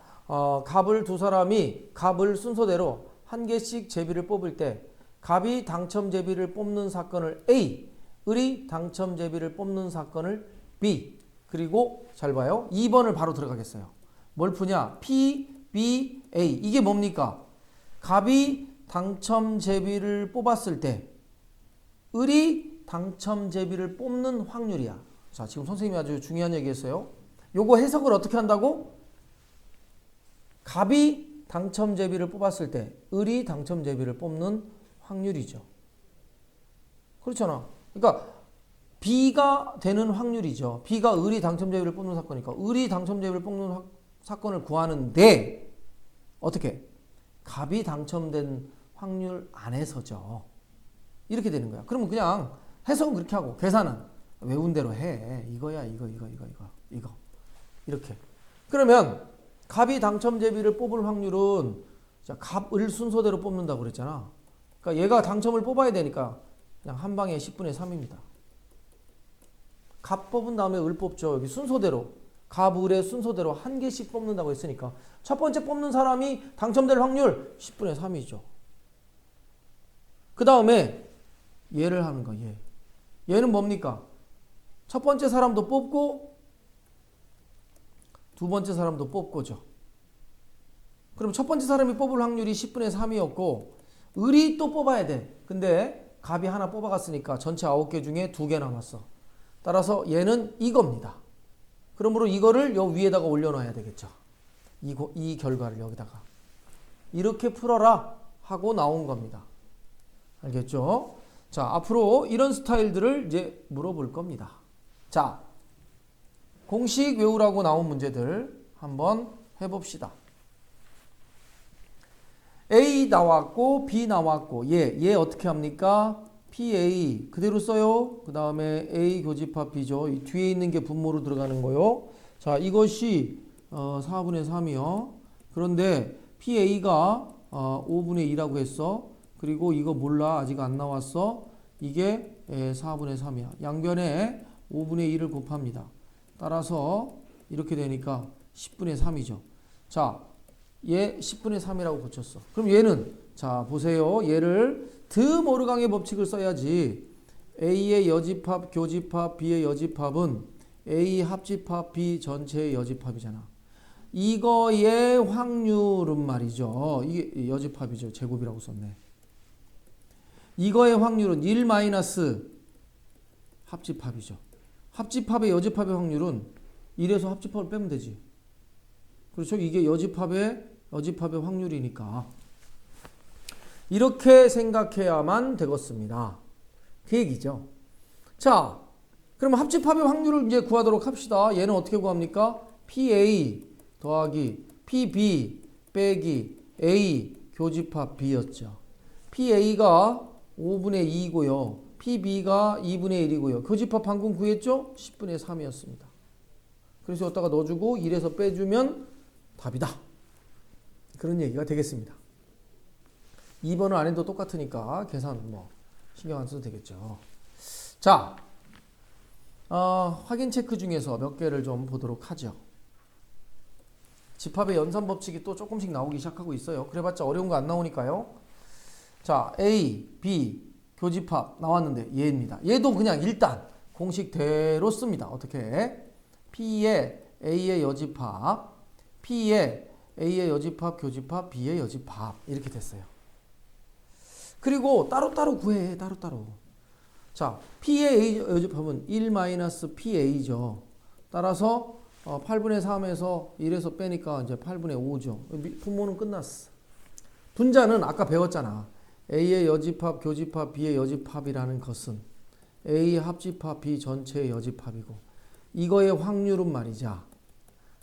갑을 두 사람이 갑을 순서대로 한 개씩 제비를 뽑을 때 갑이 당첨 제비를 뽑는 사건을 A, 을이 당첨 제비를 뽑는 사건을 B. 그리고 잘 봐요. 2번을 바로 들어가겠어요. 뭘 푸냐? P, B, A. 이게 뭡니까? 갑이 당첨 제비를 뽑았을 때 을이 당첨 제비를 뽑는 확률이야. 자, 지금 선생님이 아주 중요한 얘기 했어요. 요거 해석을 어떻게 한다고? 갑이 당첨 제비를 뽑았을 때 을이 당첨 제비를 뽑는 확률이죠. 그렇잖아. 그러니까 B가 되는 확률이죠. B가 을이 당첨 제비를 뽑는 사건이니까 을이 당첨 제비를 뽑는 사건을 구하는데 어떻게? 갑이 당첨된 확률 안에서죠. 이렇게 되는 거야. 그러면 그냥 해석은 그렇게 하고 계산은 외운 대로 해. 이거야, 이거. 이렇게. 그러면 갑이 당첨 제비를 뽑을 확률은 자, 갑, 을 순서대로 뽑는다고 그랬잖아. 그러니까 얘가 당첨을 뽑아야 되니까 그냥 한 방에 10분의 3입니다. 갑 뽑은 다음에 을 뽑죠. 여기 순서대로. 갑, 을의 순서대로 한 개씩 뽑는다고 했으니까 첫 번째 뽑는 사람이 당첨될 확률 10분의 3이죠. 그 다음에 얘를 하는 거야. 얘는 뭡니까? 첫 번째 사람도 뽑고 두 번째 사람도 뽑고죠. 그럼 첫 번째 사람이 뽑을 확률이 10분의 3이었고 을이 또 뽑아야 돼. 근데 갑이 하나 뽑아갔으니까 전체 9개 중에 2개 남았어. 따라서 얘는 이겁니다. 그러므로 이거를 요 위에다가 올려놔야 되겠죠. 이 결과를 여기다가. 이렇게 풀어라 하고 나온 겁니다. 알겠죠? 자, 앞으로 이런 스타일들을 이제 물어볼 겁니다. 자, 공식 외우라고 나온 문제들 한번 해봅시다. A 나왔고 B 나왔고 얘 어떻게 합니까? PA 그대로 써요. 그 다음에 A 교집합 B죠. 이 뒤에 있는 게 분모로 들어가는 거요. 자, 이것이 4분의 3이요. 그런데 PA가 5분의 2라고 했어. 그리고 이거 몰라. 아직 안 나왔어. 이게 4분의 3이야. 양변에 5분의 2를 곱합니다. 따라서 이렇게 되니까 10분의 3이죠. 자, 얘 10분의 3이라고 고쳤어. 그럼 얘는 자 보세요. 얘를 드 모르강의 법칙을 써야지. A의 여집합, 교집합, B의 여집합은 A 합집합, B 전체의 여집합이잖아. 이거의 확률은 말이죠. 이게 여집합이죠. 제곱이라고 썼네. 이거의 확률은 1 마이너스 합집합이죠. 합집합의 여집합의 확률은 1에서 합집합을 빼면 되지. 그렇죠? 이게 여집합의 확률이니까. 이렇게 생각해야만 되겠습니다. 그 얘기죠. 자, 그럼 합집합의 확률을 이제 구하도록 합시다. 얘는 어떻게 구합니까? PA 더하기 PB 빼기 A 교집합 B였죠. PA가 5분의 2이고요. PB가 2분의 1이고요. 교집합 방금 구했죠? 10분의 3이었습니다. 그래서 여기다가 넣어주고 1에서 빼주면 답이다. 그런 얘기가 되겠습니다. 2번은 안 해도 똑같으니까 계산 뭐 신경 안 써도 되겠죠. 자, 확인 체크 중에서 몇 개를 좀 보도록 하죠. 집합의 연산 법칙이 또 조금씩 나오기 시작하고 있어요. 그래봤자 어려운 거 안 나오니까요. 자, A, B 교집합 나왔는데 얘입니다. 얘도 그냥 일단 공식대로 씁니다. 어떻게? P의 A의 여집합, P의 A의 여집합, 교집합, B의 여집합 이렇게 됐어요. 그리고 따로따로 구해. 따로따로. 자, P의 A 여집합은 1-PA죠. 따라서 8분의 3에서 1에서 빼니까 이제 8분의 5죠. 분모는 끝났어. 분자는 아까 배웠잖아. A의 여집합, 교집합, B의 여집합이라는 것은 A 합집합, B 전체의 여집합이고 이거의 확률은 말이자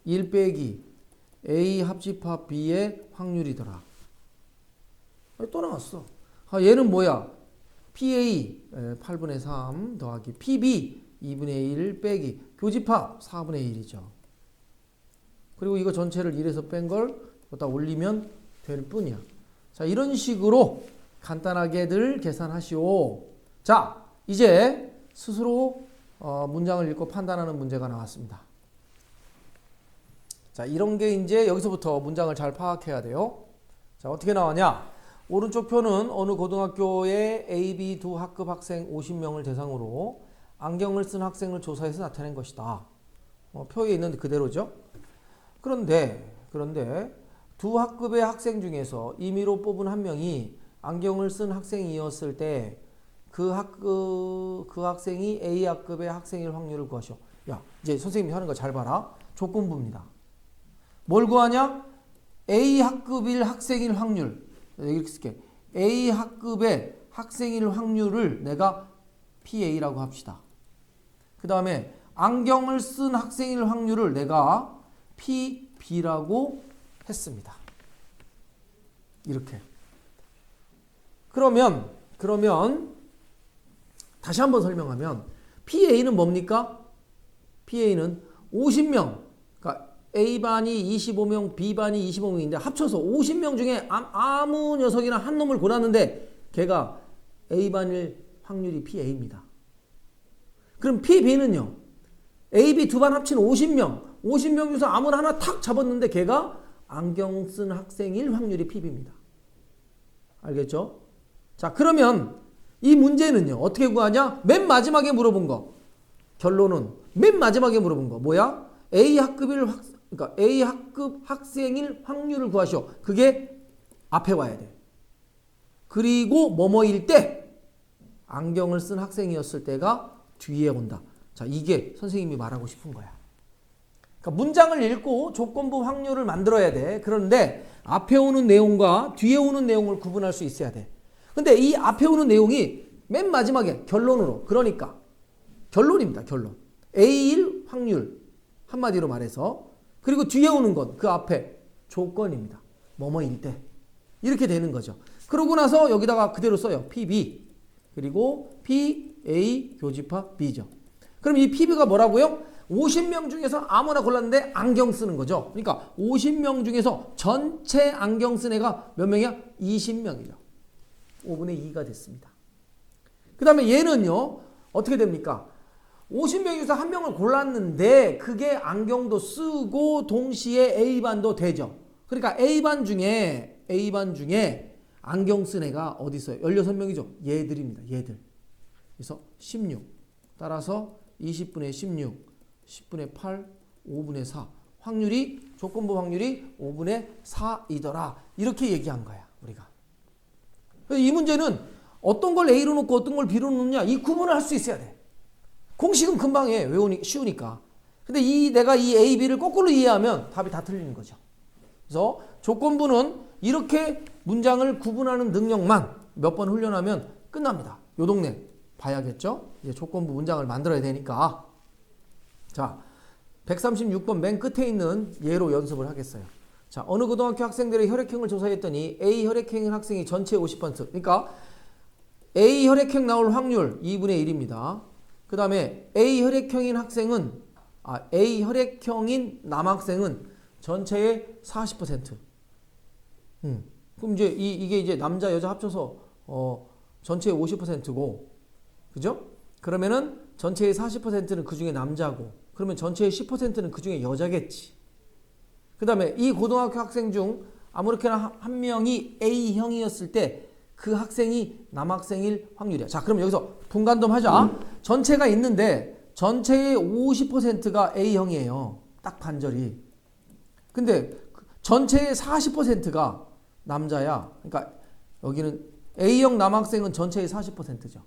1 빼기 A 합집합 B의 확률이더라. 또 나왔어. 얘는 뭐야? PA 8분의 3 더하기 PB 2분의 1 빼기 교집합 4분의 1이죠. 그리고 이거 전체를 1에서 뺀 걸 여기다 올리면 될 뿐이야. 자, 이런 식으로 간단하게들 계산하시오. 자, 이제 스스로 문장을 읽고 판단하는 문제가 나왔습니다. 자, 이런 게 이제 여기서부터 문장을 잘 파악해야 돼요. 자, 어떻게 나왔냐? 오른쪽 표는 어느 고등학교의 A, B 두 학급 학생 50명을 대상으로 안경을 쓴 학생을 조사해서 나타낸 것이다. 표에 있는 그대로죠. 그런데 두 학급의 학생 중에서 임의로 뽑은 한 명이 안경을 쓴 학생이었을 때 그 학생이 A 학급의 학생일 확률을 구하시오. 야, 이제 선생님이 하는 거 잘 봐라. 조건부입니다. 뭘 구하냐? A 학급일 학생일 확률. 이렇게 쓸게. A 학급의 학생일 확률을 내가 PA라고 합시다. 그 다음에 안경을 쓴 학생일 확률을 내가 PB라고 했습니다. 이렇게. 그러면 다시 한번 설명하면 PA는 뭡니까? PA는 50명. 그러니까 A반이 25명, B반이 25명인데 합쳐서 50명 중에 아무 녀석이나 한 놈을 골랐는데 걔가 A반일 확률이 PA입니다. 그럼 PB는요. A, B 두 반 합친 50명. 50명 중에서 아무나 하나 탁 잡았는데 걔가 안경 쓴 학생일 확률이 PB입니다. 알겠죠? 자, 그러면 이 문제는요. 어떻게 구하냐? 맨 마지막에 물어본 거. 결론은 맨 마지막에 물어본 거. 뭐야? A 학급 학생일 확률을 구하시오. 그게 앞에 와야 돼. 그리고 뭐뭐일 때 안경을 쓴 학생이었을 때가 뒤에 온다. 자, 이게 선생님이 말하고 싶은 거야. 그러니까 문장을 읽고 조건부 확률을 만들어야 돼. 그런데 앞에 오는 내용과 뒤에 오는 내용을 구분할 수 있어야 돼. 근데 이 앞에 오는 내용이 맨 마지막에 결론으로, 그러니까 결론입니다. 결론. A일 확률, 한마디로 말해서. 그리고 뒤에 오는 건 그 앞에 조건입니다. 뭐뭐일 때. 이렇게 되는 거죠. 그러고 나서 여기다가 그대로 써요. PB. 그리고 PA 교집합 B죠. 그럼 이 PB가 뭐라고요? 50명 중에서 아무나 골랐는데 안경 쓰는 거죠. 그러니까 50명 중에서 전체 안경 쓴 애가 몇 명이야? 20명이죠. 5분의 2가 됐습니다. 그 다음에 얘는요. 어떻게 됩니까? 50명 중에서 한 명을 골랐는데 그게 안경도 쓰고 동시에 A반도 되죠. 그러니까 A반 중에 안경 쓴 애가 어디 있어요? 16명이죠. 얘들입니다. 얘들. 그래서 16. 따라서 20분의 16, 10분의 8, 5분의 4. 확률이 조건부 확률이 5분의 4이더라. 이렇게 얘기한 거야, 우리가. 이 문제는 어떤 걸 A로 놓고 어떤 걸 B로 놓느냐 이 구분을 할 수 있어야 돼. 공식은 금방 해. 쉬우니까. 근데 내가 이 A, B를 거꾸로 이해하면 답이 다 틀리는 거죠. 그래서 조건부는 이렇게 문장을 구분하는 능력만 몇 번 훈련하면 끝납니다. 요 동네 봐야겠죠? 이제 조건부 문장을 만들어야 되니까. 자, 136번 맨 끝에 있는 예로 연습을 하겠어요. 자, 어느 고등학교 학생들의 혈액형을 조사했더니 A 혈액형인 학생이 전체의 50%. 그러니까 A 혈액형 나올 확률 2분의 1입니다. 그 다음에 A 혈액형인 남학생은 전체의 40%. 그럼 이제 이게 이제 남자 여자 합쳐서 전체의 50%고, 그죠? 그러면은 전체의 40%는 그 중에 남자고, 그러면 전체의 10%는 그 중에 여자겠지. 그 다음에 이 고등학교 학생 중 아무렇게나 한 명이 A형이었을 때 그 학생이 남학생일 확률이야. 자, 그럼 여기서 분간좀 하자. 전체가 있는데 전체의 50%가 A형이에요. 딱 반절이. 근데 전체의 40%가 남자야. 그러니까 여기는 A형 남학생은 전체의 40%죠.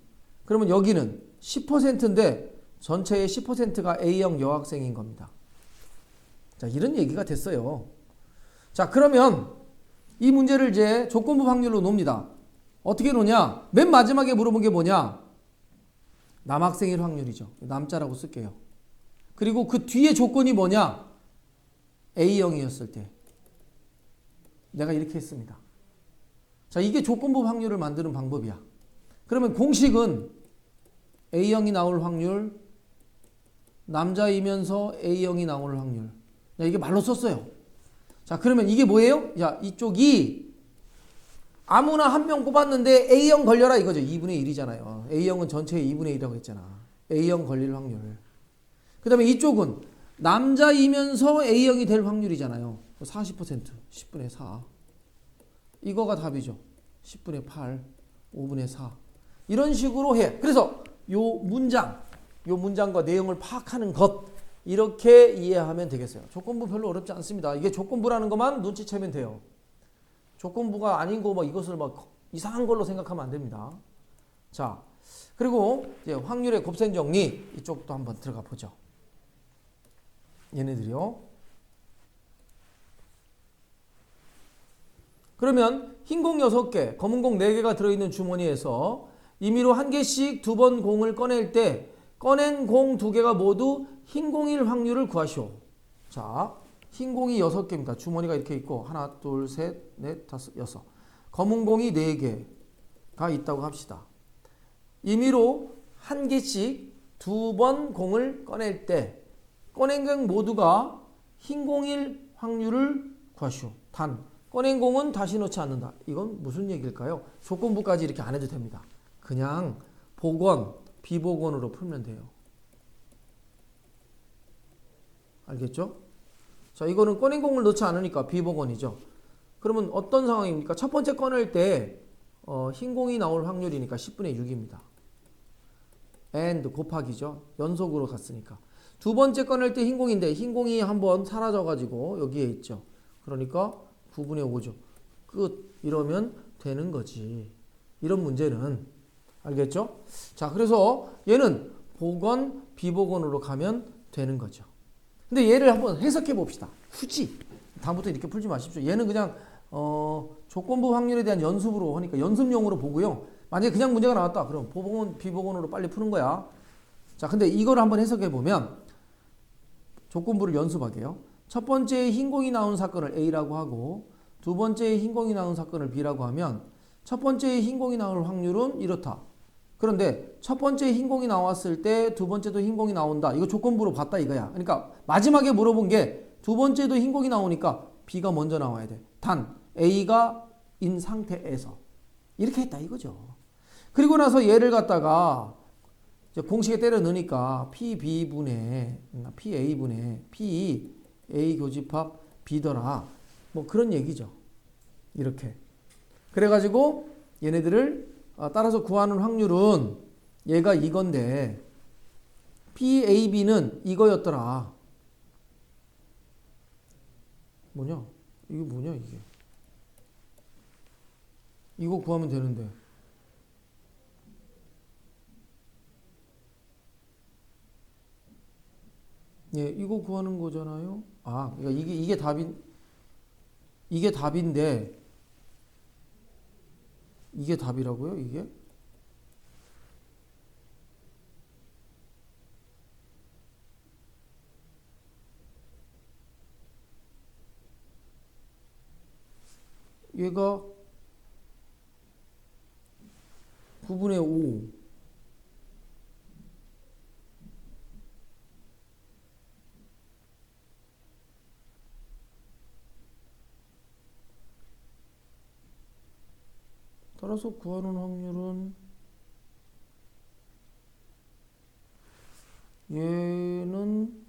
그러면 여기는 10%인데 전체의 10%가 A형 여학생인 겁니다. 자, 이런 얘기가 됐어요. 자, 그러면 이 문제를 이제 조건부 확률로 놉니다. 어떻게 놓냐? 맨 마지막에 물어본 게 뭐냐? 남학생일 확률이죠. 남자라고 쓸게요. 그리고 그 뒤에 조건이 뭐냐? A형이었을 때. 내가 이렇게 했습니다. 자, 이게 조건부 확률을 만드는 방법이야. 그러면 공식은 A형이 나올 확률, 남자이면서 A형이 나올 확률. 야, 이게 말로 썼어요. 자, 그러면 이게 뭐예요? 야, 이쪽이 아무나 한 명 뽑았는데 A형 걸려라 이거죠. 2분의 1이잖아요. A형은 전체의 2분의 1이라고 했잖아. A형 걸릴 확률. 그 다음에 이쪽은 남자이면서 A형이 될 확률이잖아요. 40%, 10분의 4. 이거가 답이죠. 10분의 8, 5분의 4. 이런 식으로 해. 그래서 요 문장과 내용을 파악하는 것, 이렇게 이해하면 되겠어요. 조건부 별로 어렵지 않습니다. 이게 조건부라는 것만 눈치채면 돼요. 조건부가 아닌 거 이것을 이상한 걸로 생각하면 안 됩니다. 자, 그리고 이제 확률의 곱셈 정리 이쪽도 한번 들어가 보죠. 얘네들이요. 그러면 흰 공 6개, 검은 공 4개가 들어있는 주머니에서 임의로 한 개씩 2번 공을 꺼낼 때 꺼낸 공 2개가 모두 흰 공일 확률을 구하시오. 자, 흰 공이 6개입니다. 주머니가 이렇게 있고 하나, 둘, 셋, 넷, 다섯, 여섯. 검은 공이 4개가 있다고 합시다. 임의로 한 개씩 2번 공을 꺼낼 때 꺼낸 공 모두가 흰 공일 확률을 구하시오. 단, 꺼낸 공은 다시 넣지 않는다. 이건 무슨 얘기일까요? 조건부까지 이렇게 안 해도 됩니다. 그냥 복원, 비복원으로 풀면 돼요. 알겠죠? 자, 이거는 꺼낸 공을 넣지 않으니까 비복원이죠. 그러면 어떤 상황입니까? 첫 번째 꺼낼 때 흰 공이 나올 확률이니까 10분의 6입니다. and 곱하기죠. 연속으로 갔으니까. 두 번째 꺼낼 때 흰 공인데 흰 공이 한번 사라져가지고 여기에 있죠. 그러니까 9분의 5죠. 끝. 이러면 되는 거지. 이런 문제는. 알겠죠? 자, 그래서 얘는 복원, 비복원으로 가면 되는 거죠. 근데 얘를 한번 해석해 봅시다. 굳이 다음부터 이렇게 풀지 마십시오. 얘는 그냥 조건부 확률에 대한 연습으로 하니까 연습용으로 보고요. 만약에 그냥 문제가 나왔다. 그럼 복원, 비복원으로 빨리 푸는 거야. 자, 근데 이거를 한번 해석해 보면 조건부를 연습하게요. 첫 번째 흰 공이 나온 사건을 A라고 하고 두 번째 흰 공이 나온 사건을 B라고 하면 첫 번째 흰 공이 나올 확률은 이렇다. 그런데 첫 번째 흰 공이 나왔을 때 두 번째도 흰 공이 나온다. 이거 조건부로 봤다 이거야. 그러니까 마지막에 물어본 게 두 번째도 흰 공이 나오니까 B가 먼저 나와야 돼. 단 A가 인 상태에서 이렇게 했다 이거죠. 그리고 나서 얘를 갖다가 이제 공식에 때려 넣으니까 PB분의 PA분의 PA 교집합 B더라. 뭐 그런 얘기죠. 이렇게. 그래가지고 얘네들을 따라서 구하는 확률은 얘가 이건데 PAB는 이거였더라. 뭐냐? 이게 뭐냐 이게? 이거 구하면 되는데. 예, 이거 구하는 거잖아요. 아, 그러니까 이게 답인데 이게 답이라고요? 이게? 얘가 9분의 5. 따라서 구하는 확률은 얘는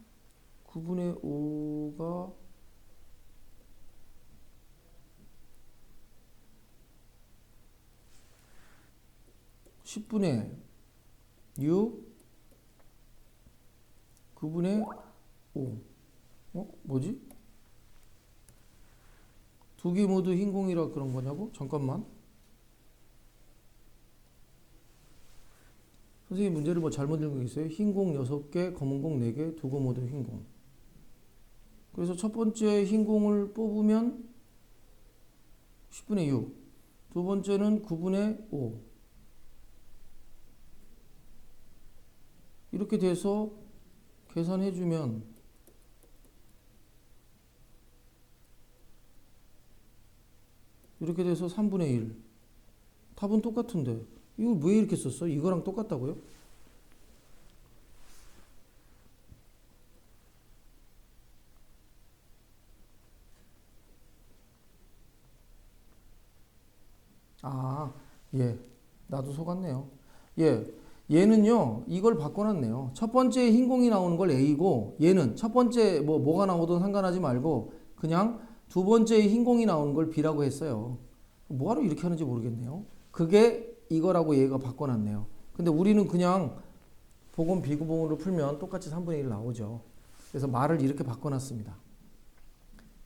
9분의 5가 10분의 6 9분의 5. 뭐지? 두 개 모두 흰 공이라 그런 거냐고? 잠깐만. 선생님 문제를 뭐 잘못 읽은 거 있어요? 흰 공 6개, 검은 공 4개, 두 거 모두 흰 공. 그래서 첫 번째 흰 공을 뽑으면 10분의 6. 두 번째는 9분의 5. 이렇게 돼서 계산해주면 이렇게 돼서 3분의 1. 답은 똑같은데 이거 왜 이렇게 썼어? 이거랑 똑같다고요? 아, 예. 나도 속았네요. 예. 얘는요, 이걸 바꿔놨네요. 첫 번째 흰 공이 나오는 걸 A고, 얘는 첫 번째 뭐가 나오든 상관하지 말고, 그냥 두 번째 흰 공이 나오는 걸 B라고 했어요. 뭐하러 이렇게 하는지 모르겠네요. 그게 이거라고 얘가 바꿔놨네요. 근데 우리는 그냥 보건 비구봉으로 풀면 똑같이 3분의 1 나오죠. 그래서 말을 이렇게 바꿔놨습니다.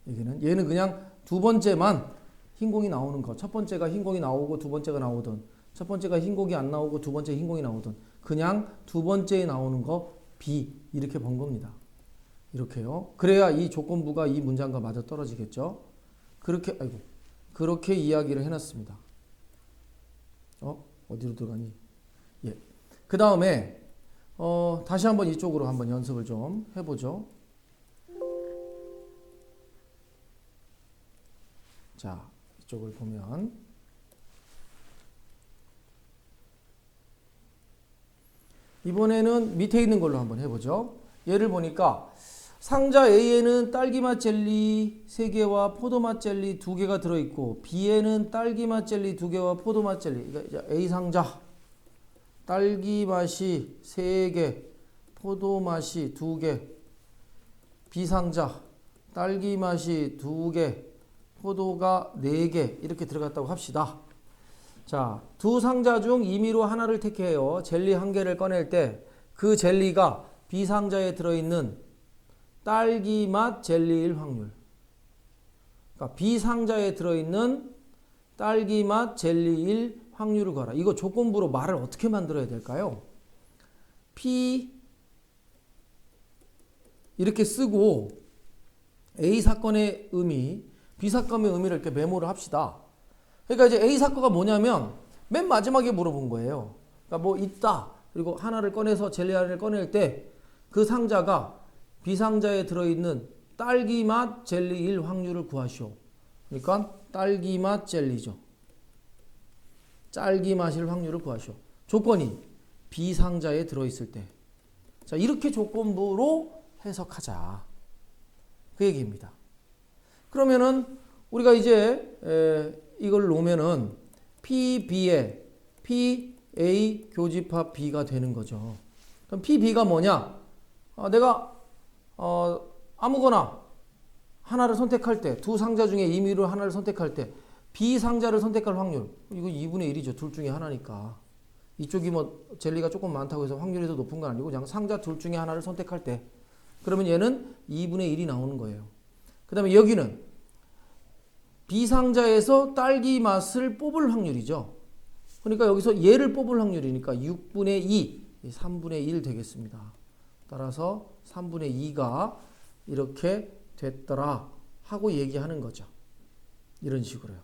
얘는 그냥 두 번째만 흰 공이 나오는 거. 첫 번째가 흰 공이 나오고 두 번째가 나오든, 첫 번째가 흰 공이 안 나오고 두 번째 흰 공이 나오든, 그냥 두 번째에 나오는 거 B 이렇게 본 겁니다. 이렇게요. 그래야 이 조건부가 이 문장과 맞아 떨어지겠죠. 그렇게 이야기를 해놨습니다. 어디로 들어가니? 예. 그 다음에 다시 한번 이쪽으로 한번 연습을 좀 해보죠. 자, 이쪽을 보면 이번에는 밑에 있는 걸로 한번 해보죠. 얘를 보니까 상자 A에는 딸기맛 젤리 3개와 포도맛 젤리 2개가 들어있고 B에는 딸기맛 젤리 2개와 포도맛 젤리. 그러니까 A 상자 딸기맛이 3개, 포도맛이 2개. B 상자 딸기맛이 2개, 포도가 4개 이렇게 들어갔다고 합시다. 자, 두 상자 중 임의로 하나를 택해요. 젤리 1개를 꺼낼 때 그 젤리가 B 상자에 들어있는 딸기맛 젤리일 확률. 그러니까 B 상자에 들어있는 딸기맛 젤리일 확률을 구하라. 이거 조건부로 말을 어떻게 만들어야 될까요? P 이렇게 쓰고 A 사건의 의미, B 사건의 의미를 이렇게 메모를 합시다. 그러니까 이제 A 사건가 뭐냐면 맨 마지막에 물어본 거예요. 그러니까 뭐 있다. 그리고 하나를 꺼내서 젤리 하나를 꺼낼 때 그 상자가 B 상자에 들어있는 딸기맛 젤리일 확률을 구하시오. 그러니까 딸기맛 젤리죠. 딸기맛일 확률을 구하시오. 조건이 B 상자에 들어있을 때. 자, 이렇게 조건부로 해석하자. 그 얘기입니다. 그러면은 우리가 이제 이걸 놓으면은 PB에 PA 교집합 B가 되는 거죠. 그럼 PB가 뭐냐? 내가 아무거나 하나를 선택할 때, 두 상자 중에 임의로 하나를 선택할 때 B 상자를 선택할 확률, 이거 2분의 1이죠. 둘 중에 하나니까. 이쪽이 뭐 젤리가 조금 많다고 해서 확률이 더 높은 건 아니고 그냥 상자 둘 중에 하나를 선택할 때 그러면 얘는 2분의 1이 나오는 거예요. 그 다음에 여기는 B상자에서 딸기 맛을 뽑을 확률이죠. 그러니까 여기서 얘를 뽑을 확률이니까 6분의 2, 3분의 1 되겠습니다. 따라서 3분의 2가 이렇게 됐더라 하고 얘기하는 거죠. 이런 식으로요.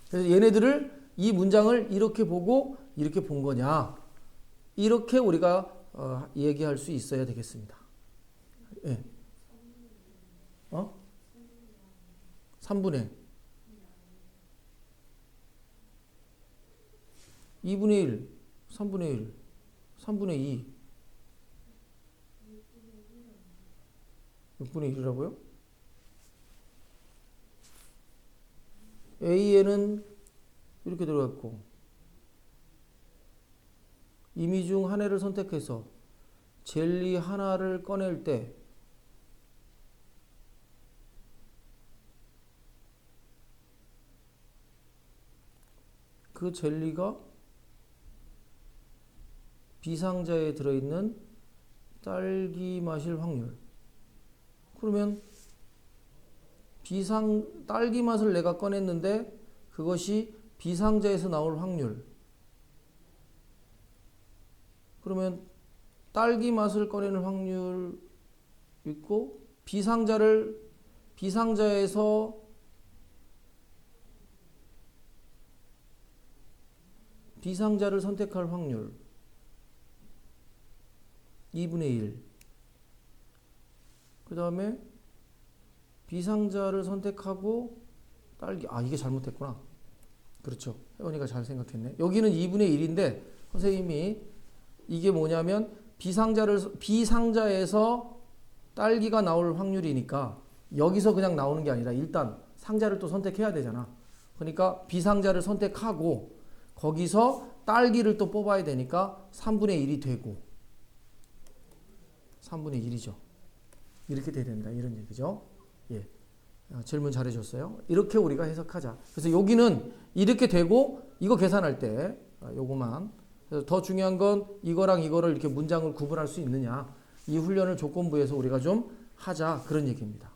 그래서 얘네들을 이 문장을 이렇게 보고 이렇게 본 거냐 이렇게 우리가 얘기할 수 있어야 되겠습니다. 예. 3분의 2분의 1, 3분의 1, 3분의 2, 6분의 1이라고요? A에는 이렇게 들어갔고 임의 중 하나를 선택해서 젤리 하나를 꺼낼 때 그 젤리가 B상자에 들어있는 딸기 맛일 확률. 그러면 딸기 맛을 내가 꺼냈는데 그것이 B상자에서 나올 확률. 그러면 딸기 맛을 꺼내는 확률 있고 B상자에서 B상자를 선택할 확률 2분의 1. 그 다음에 B상자를 선택하고 딸기, 이게 잘못됐구나. 그렇죠. 혜원이가 잘 생각했네. 여기는 2분의 1인데 선생님이 이게 뭐냐면 B상자에서 딸기가 나올 확률이니까 여기서 그냥 나오는 게 아니라 일단 상자를 또 선택해야 되잖아. 그러니까 B상자를 선택하고 거기서 딸기를 또 뽑아야 되니까 3분의 1이 되고 3분의 1이죠. 이렇게 돼야 된다. 이런 얘기죠. 예. 질문 잘해줬어요. 이렇게 우리가 해석하자. 그래서 여기는 이렇게 되고 이거 계산할 때 요거만. 그래서 더 중요한 건 이거랑 이거를 이렇게 문장을 구분할 수 있느냐. 이 훈련을 조건부에서 우리가 좀 하자. 그런 얘기입니다.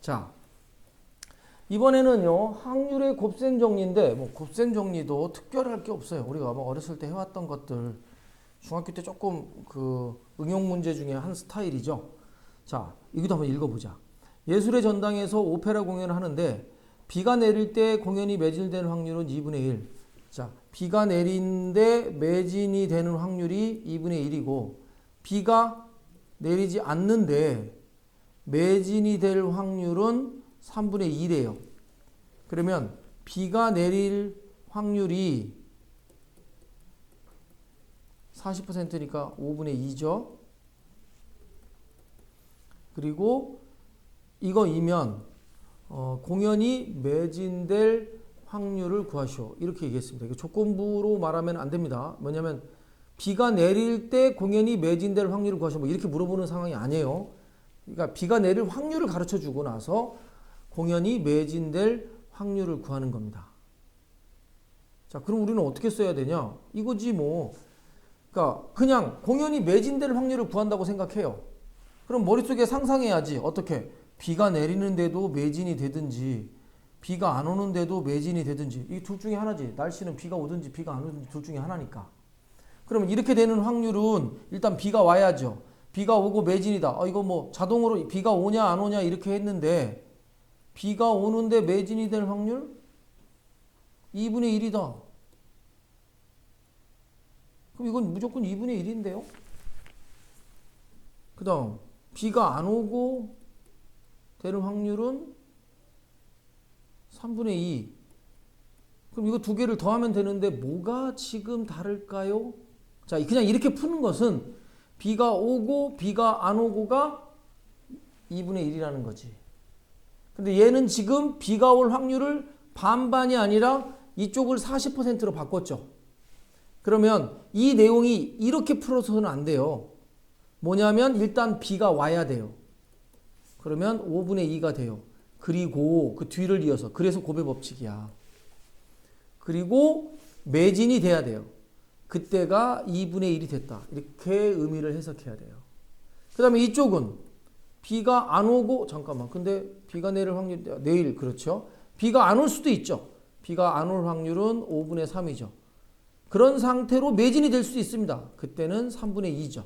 자. 이번에는요, 확률의 곱셈 정리인데, 뭐, 곱셈 정리도 특별할 게 없어요. 우리가 뭐 어렸을 때 해왔던 것들, 중학교 때 조금 응용 문제 중에 한 스타일이죠. 자, 이것도 한번 읽어보자. 예술의 전당에서 오페라 공연을 하는데, 비가 내릴 때 공연이 매진되는 확률은 2분의 1. 자, 비가 내린데 매진이 되는 확률이 2분의 1이고, 비가 내리지 않는데 매진이 될 확률은 3분의 2래요. 그러면 비가 내릴 확률이 40%니까 5분의 2죠. 그리고 이거이면 공연이 매진될 확률을 구하시오. 이렇게 얘기했습니다. 이거 조건부로 말하면 안 됩니다. 뭐냐면 비가 내릴 때 공연이 매진될 확률을 구하시오. 뭐 이렇게 물어보는 상황이 아니에요. 그러니까 비가 내릴 확률을 가르쳐 주고 나서 공연이 매진될 확률을 구하는 겁니다. 자, 그럼 우리는 어떻게 써야 되냐? 이거지 뭐. 그러니까 그냥 공연이 매진될 확률을 구한다고 생각해요. 그럼 머릿속에 상상해야지. 어떻게? 비가 내리는데도 매진이 되든지 비가 안 오는데도 매진이 되든지 이 둘 중에 하나지. 날씨는 비가 오든지 비가 안 오든지 둘 중에 하나니까. 그러면 이렇게 되는 확률은 일단 비가 와야죠. 비가 오고 매진이다. 이거 뭐 자동으로 비가 오냐 안 오냐 이렇게 했는데 비가 오는데 매진이 될 확률 2분의 1이다. 그럼 이건 무조건 2분의 1인데요. 그 다음 비가 안 오고 되는 확률은 3분의 2. 그럼 이거 두 개를 더하면 되는데 뭐가 지금 다를까요? 자, 그냥 이렇게 푸는 것은 비가 오고 비가 안 오고가 2분의 1이라는 거지. 근데 얘는 지금 비가 올 확률을 반반이 아니라 이쪽을 40%로 바꿨죠. 그러면 이 내용이 이렇게 풀어서는 안 돼요. 뭐냐면 일단 비가 와야 돼요. 그러면 5분의 2가 돼요. 그리고 그 뒤를 이어서 그래서 곱의 법칙이야. 그리고 매진이 돼야 돼요. 그때가 2분의 1이 됐다. 이렇게 의미를 해석해야 돼요. 그 다음에 이쪽은 비가 안 오고, 잠깐만, 근데 비가 내릴 확률, 내일, 그렇죠. 비가 안 올 수도 있죠. 비가 안 올 확률은 5분의 3이죠. 그런 상태로 매진이 될 수도 있습니다. 그때는 3분의 2죠.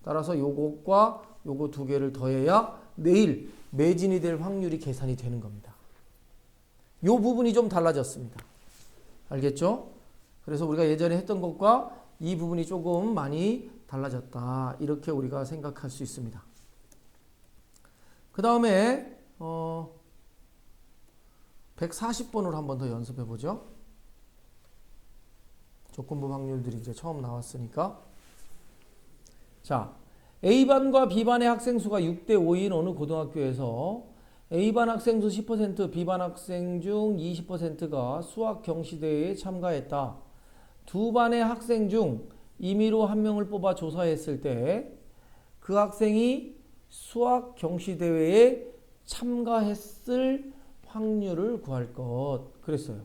따라서 요것과 요거 두 개를 더해야 내일 매진이 될 확률이 계산이 되는 겁니다. 요 부분이 좀 달라졌습니다. 알겠죠? 그래서 우리가 예전에 했던 것과 이 부분이 조금 많이 달라졌다. 이렇게 우리가 생각할 수 있습니다. 그 다음에 140번으로 한 번 더 연습해 보죠. 조건부 확률들이 이제 처음 나왔으니까. 자, A반과 B반의 학생 수가 6대 5인 어느 고등학교에서 A반 학생 수 10%, B반 학생 중 20%가 수학 경시대회에 참가했다. 두 반의 학생 중 임의로 한 명을 뽑아 조사했을 때 그 학생이 수학 경시대회에 참가했을 확률을 구할 것 그랬어요.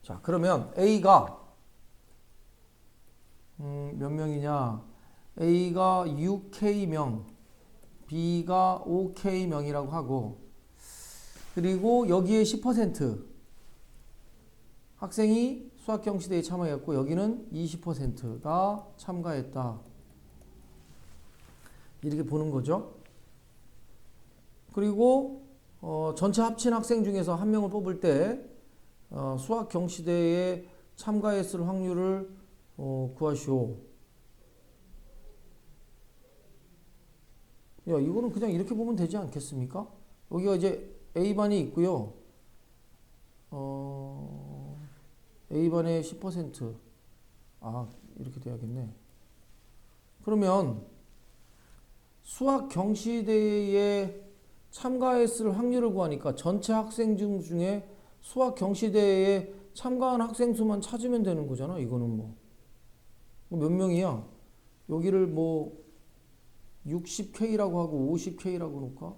자, 그러면 A가 몇 명이냐? A가 6K명, B가 5K명이라고 하고, 그리고 여기에 10% 학생이 수학경시대에 참여했고, 여기는 20%가 참가했다. 이렇게 보는 거죠. 그리고 전체 합친 학생 중에서 한 명을 뽑을 때 수학경시대에 참가했을 확률을 구하시오. 야, 이거는 그냥 이렇게 보면 되지 않겠습니까? 여기가 이제 A반이 있고요. A반의 10%. 이렇게 돼야겠네. 그러면 수학 경시대회에 참가했을 확률을 구하니까 전체 학생 중에 수학 경시대회에 참가한 학생 수만 찾으면 되는 거잖아. 이거는 뭐 몇 명이야? 여기를 뭐 60K라고 하고 50K라고 놓을까?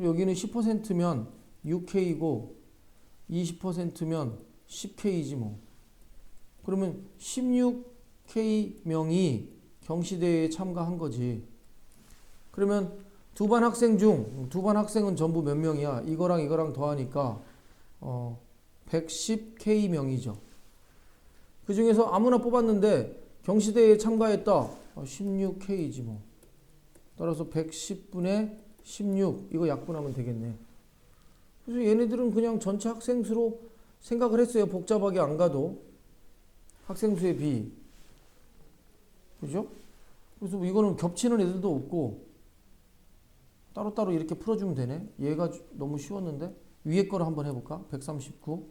여기는 10%면 6K이고 20%면 10K이지 뭐. 그러면 16K명이 경시대회에 참가한 거지. 그러면 두 반 학생 중 두 반 학생은 전부 몇 명이야? 이거랑 이거랑 더하니까 110K명이죠. 그 중에서 아무나 뽑았는데 경시대회에 참가했다. 16K지 뭐. 따라서 110분의 16 이거 약분하면 되겠네. 그래서 얘네들은 그냥 전체 학생 수로 생각을 했어요. 복잡하게 안 가도. 학생 수의 비. 그죠? 그래서 이거는 겹치는 애들도 없고 따로따로 이렇게 풀어주면 되네. 얘가 너무 쉬웠는데 위에 거를 한번 해볼까? 139.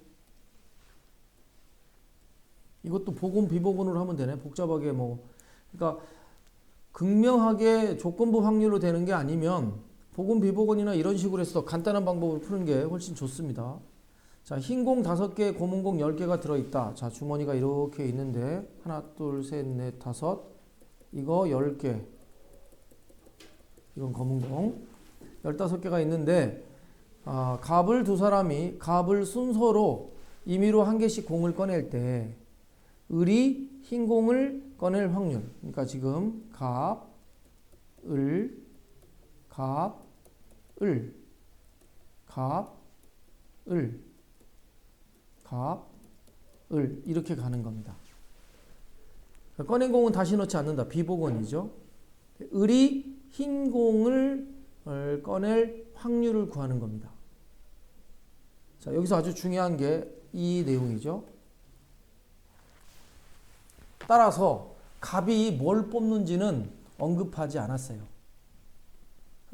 이것도 복원 비복원으로 하면 되네. 복잡하게 뭐. 그러니까 극명하게 조건부 확률로 되는 게 아니면 복원 비복원이나 이런 식으로 해서 간단한 방법으로 푸는 게 훨씬 좋습니다. 자, 흰 공 5개, 고문 공 10개가 들어있다. 자, 주머니가 이렇게 있는데 하나, 둘, 셋, 넷, 다섯. 이거 10개. 이건 검은 공. 15개가 있는데 갑을 두 사람이 갑을 순서로 임의로 한 개씩 공을 꺼낼 때 을이 흰 공을 꺼낼 확률. 그러니까 지금 갑, 을, 갑, 을, 갑, 을, 갑, 을 이렇게 가는 겁니다. 꺼낸 공은 다시 넣지 않는다. 비복원이죠. 을이 흰 공을 꺼낼 확률을 구하는 겁니다. 자, 여기서 아주 중요한 게 이 내용이죠. 따라서 갑이 뭘 뽑는지는 언급하지 않았어요.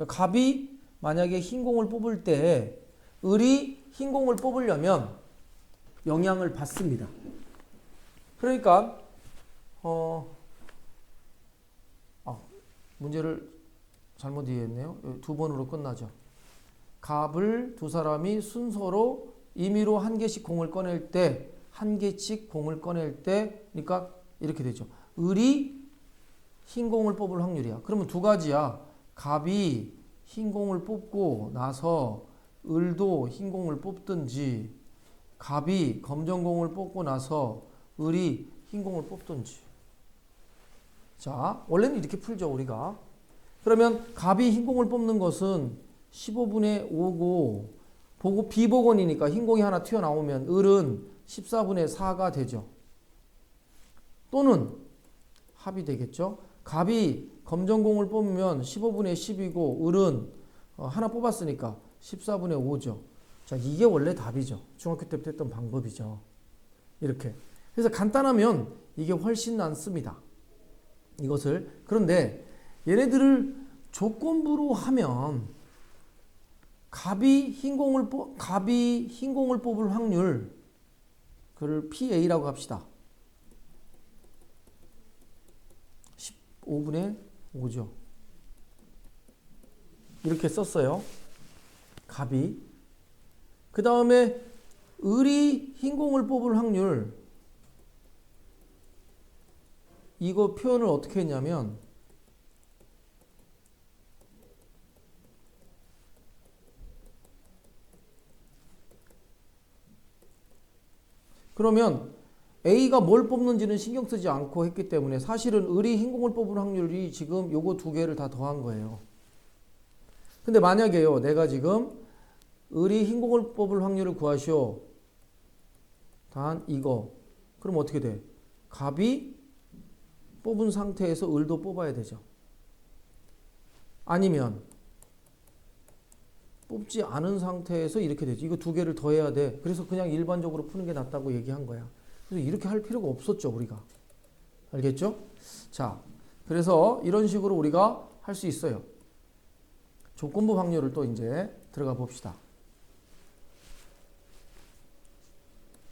갑이 만약에 흰 공을 뽑을 때 을이 흰 공을 뽑으려면 영향을 받습니다. 그러니까 문제를 잘못 이해했네요. 2번으로 끝나죠. 갑을 두 사람이 순서로 임의로 한 개씩 공을 꺼낼 때, 한 개씩 공을 꺼낼 때, 그러니까 이렇게 되죠. 을이 흰 공을 뽑을 확률이야. 그러면 두 가지야. 갑이 흰 공을 뽑고 나서 을도 흰 공을 뽑든지 갑이 검정 공을 뽑고 나서 을이 흰 공을 뽑든지. 자, 원래는 이렇게 풀죠, 우리가. 그러면 갑이 흰 공을 뽑는 것은 15분의 5고 보고 비복원이니까 흰 공이 하나 튀어나오면 을은 14분의 4가 되죠. 또는 합이 되겠죠. 갑이 검정 공을 뽑으면 15분의 10이고 을은 하나 뽑았으니까 14분의 5죠. 자, 이게 원래 답이죠. 중학교 때부터 했던 방법이죠. 이렇게. 그래서 간단하면 이게 훨씬 낫습니다. 이것을. 그런데 얘네들을 조건부로 하면 갑이 흰 공을 뽑을 확률, 그를 PA라고 합시다. 15분의 5죠. 이렇게 썼어요. 갑이. 그 다음에 을이 흰 공을 뽑을 확률, 이거 표현을 어떻게 했냐면 그러면 A가 뭘 뽑는지는 신경 쓰지 않고 했기 때문에 사실은 을이 흰 공을 뽑을 확률이 지금 요거 두 개를 다 더한 거예요. 근데 만약에요, 내가 지금 을이 흰 공을 뽑을 확률을 구하시오. 단 이거. 그럼 어떻게 돼? 갑이 뽑은 상태에서 을도 뽑아야 되죠. 아니면 뽑지 않은 상태에서 이렇게 되지. 이거 두 개를 더해야 돼. 그래서 그냥 일반적으로 푸는 게 낫다고 얘기한 거야. 그래서 이렇게 할 필요가 없었죠, 우리가. 알겠죠? 자, 그래서 이런 식으로 우리가 할 수 있어요. 조건부 확률을 또 이제 들어가 봅시다.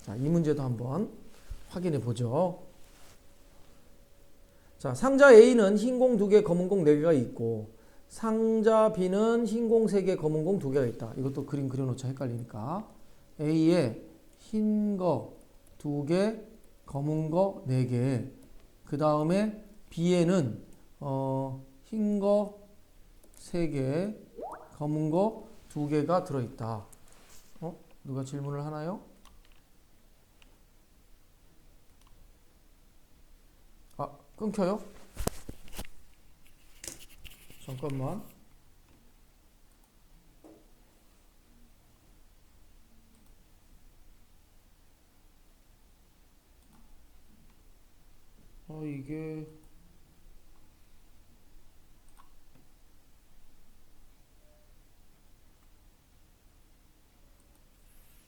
자, 이 문제도 한번 확인해 보죠. 자, 상자 A는 흰 공 2개, 검은 공 4개가 있고 상자 B는 흰 공 3개, 검은 공 2개가 있다. 이것도 그림 그려놓자 헷갈리니까. A에 흰 거 2개, 검은 거 4개. 그 다음에 B에는 흰 거 3개, 검은 거 2개가 들어있다. 누가 질문을 하나요? 끊겨요? 잠깐만. 이게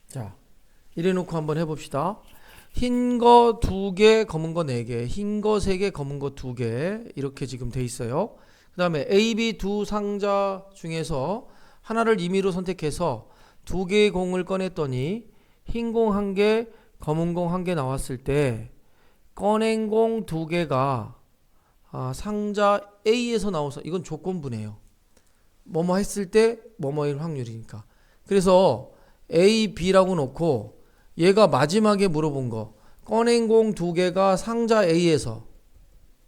자, 이래 놓고 한번 해봅시다. 흰 거 2개, 검은 거 4개, 흰 거 3개, 검은 거 2개 이렇게 지금 돼 있어요. 그 다음에 A, B 두 상자 중에서 하나를 임의로 선택해서 2개의 공을 꺼냈더니 흰 공 1개, 검은 공 1개 나왔을 때 꺼낸 공 2개가 상자 A에서 나와서 이건 조건부네요. 뭐뭐 했을 때 뭐뭐일 확률이니까. 그래서 A, B라고 놓고 얘가 마지막에 물어본 거 꺼낸 공 2개가 상자 A에서,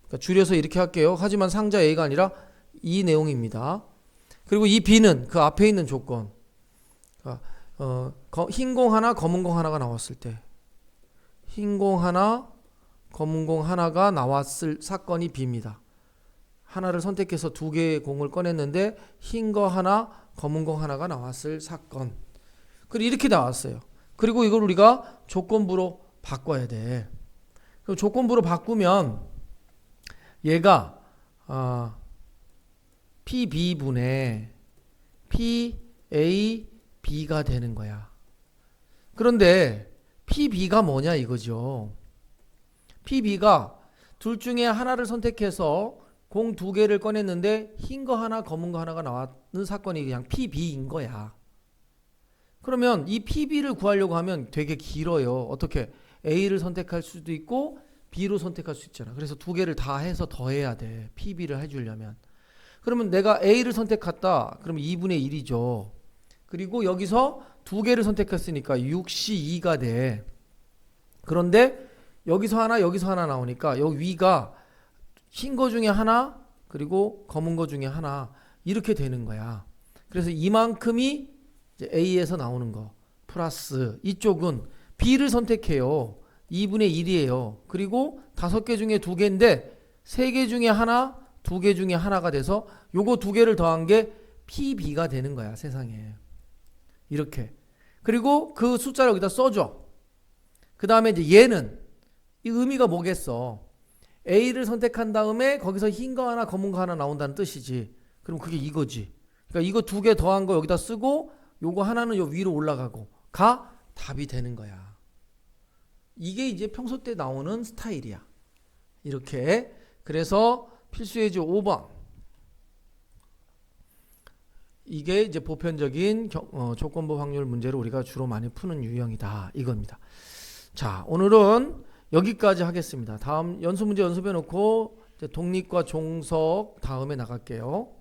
그러니까 줄여서 이렇게 할게요. 하지만 상자 A가 아니라 이 내용입니다. 그리고 이 B는 그 앞에 있는 조건, 그러니까 흰 공 하나, 검은 공 하나가 나왔을 때 흰 공 하나, 검은 공 하나가 나왔을 사건이 B입니다. 하나를 선택해서 2개의 공을 꺼냈는데 흰 거 하나, 검은 공 하나가 나왔을 사건. 그리고 이렇게 나왔어요. 그리고 이걸 우리가 조건부로 바꿔야 돼. 그럼 조건부로 바꾸면 얘가 PB분의 PAB가 되는 거야. 그런데 PB가 뭐냐 이거죠. PB가 둘 중에 하나를 선택해서 공 2개를 꺼냈는데 흰 거 하나, 검은 거 하나가 나왔는 사건이 그냥 PB인 거야. 그러면 이 PB를 구하려고 하면 되게 길어요. 어떻게? A를 선택할 수도 있고 B로 선택할 수 있잖아. 그래서 2개를 다 해서 더해야 돼. PB를 해주려면. 그러면 내가 A를 선택했다. 그러면 2분의 1이죠. 그리고 여기서 2개를 선택했으니까 6C2가 돼. 그런데 여기서 하나 나오니까 여기 위가 흰 거 중에 하나 그리고 검은 거 중에 하나 이렇게 되는 거야. 그래서 이만큼이 이제 A에서 나오는 거 플러스 이쪽은 B를 선택해요. 2분의 1이에요. 그리고 5개 중에 2개인데 3개 중에 하나, 2개 중에 하나가 돼서 요거 2개를 더한 게 PB가 되는 거야, 세상에. 이렇게. 그리고 그 숫자를 여기다 써줘. 그 다음에 이제 얘는 이 의미가 뭐겠어? A를 선택한 다음에 거기서 흰 거 하나, 검은 거 하나 나온다는 뜻이지. 그럼 그게 이거지. 그러니까 이거 2개 더한 거 여기다 쓰고 요거 하나는 요 위로 올라가고 가 답이 되는 거야. 이게 이제 평소 때 나오는 스타일이야. 이렇게. 그래서 필수예제 5번. 이게 이제 보편적인 조건부 확률 문제를 우리가 주로 많이 푸는 유형이다. 이겁니다. 자, 오늘은 여기까지 하겠습니다. 다음 연수 문제 연습해 놓고 독립과 종속 다음에 나갈게요.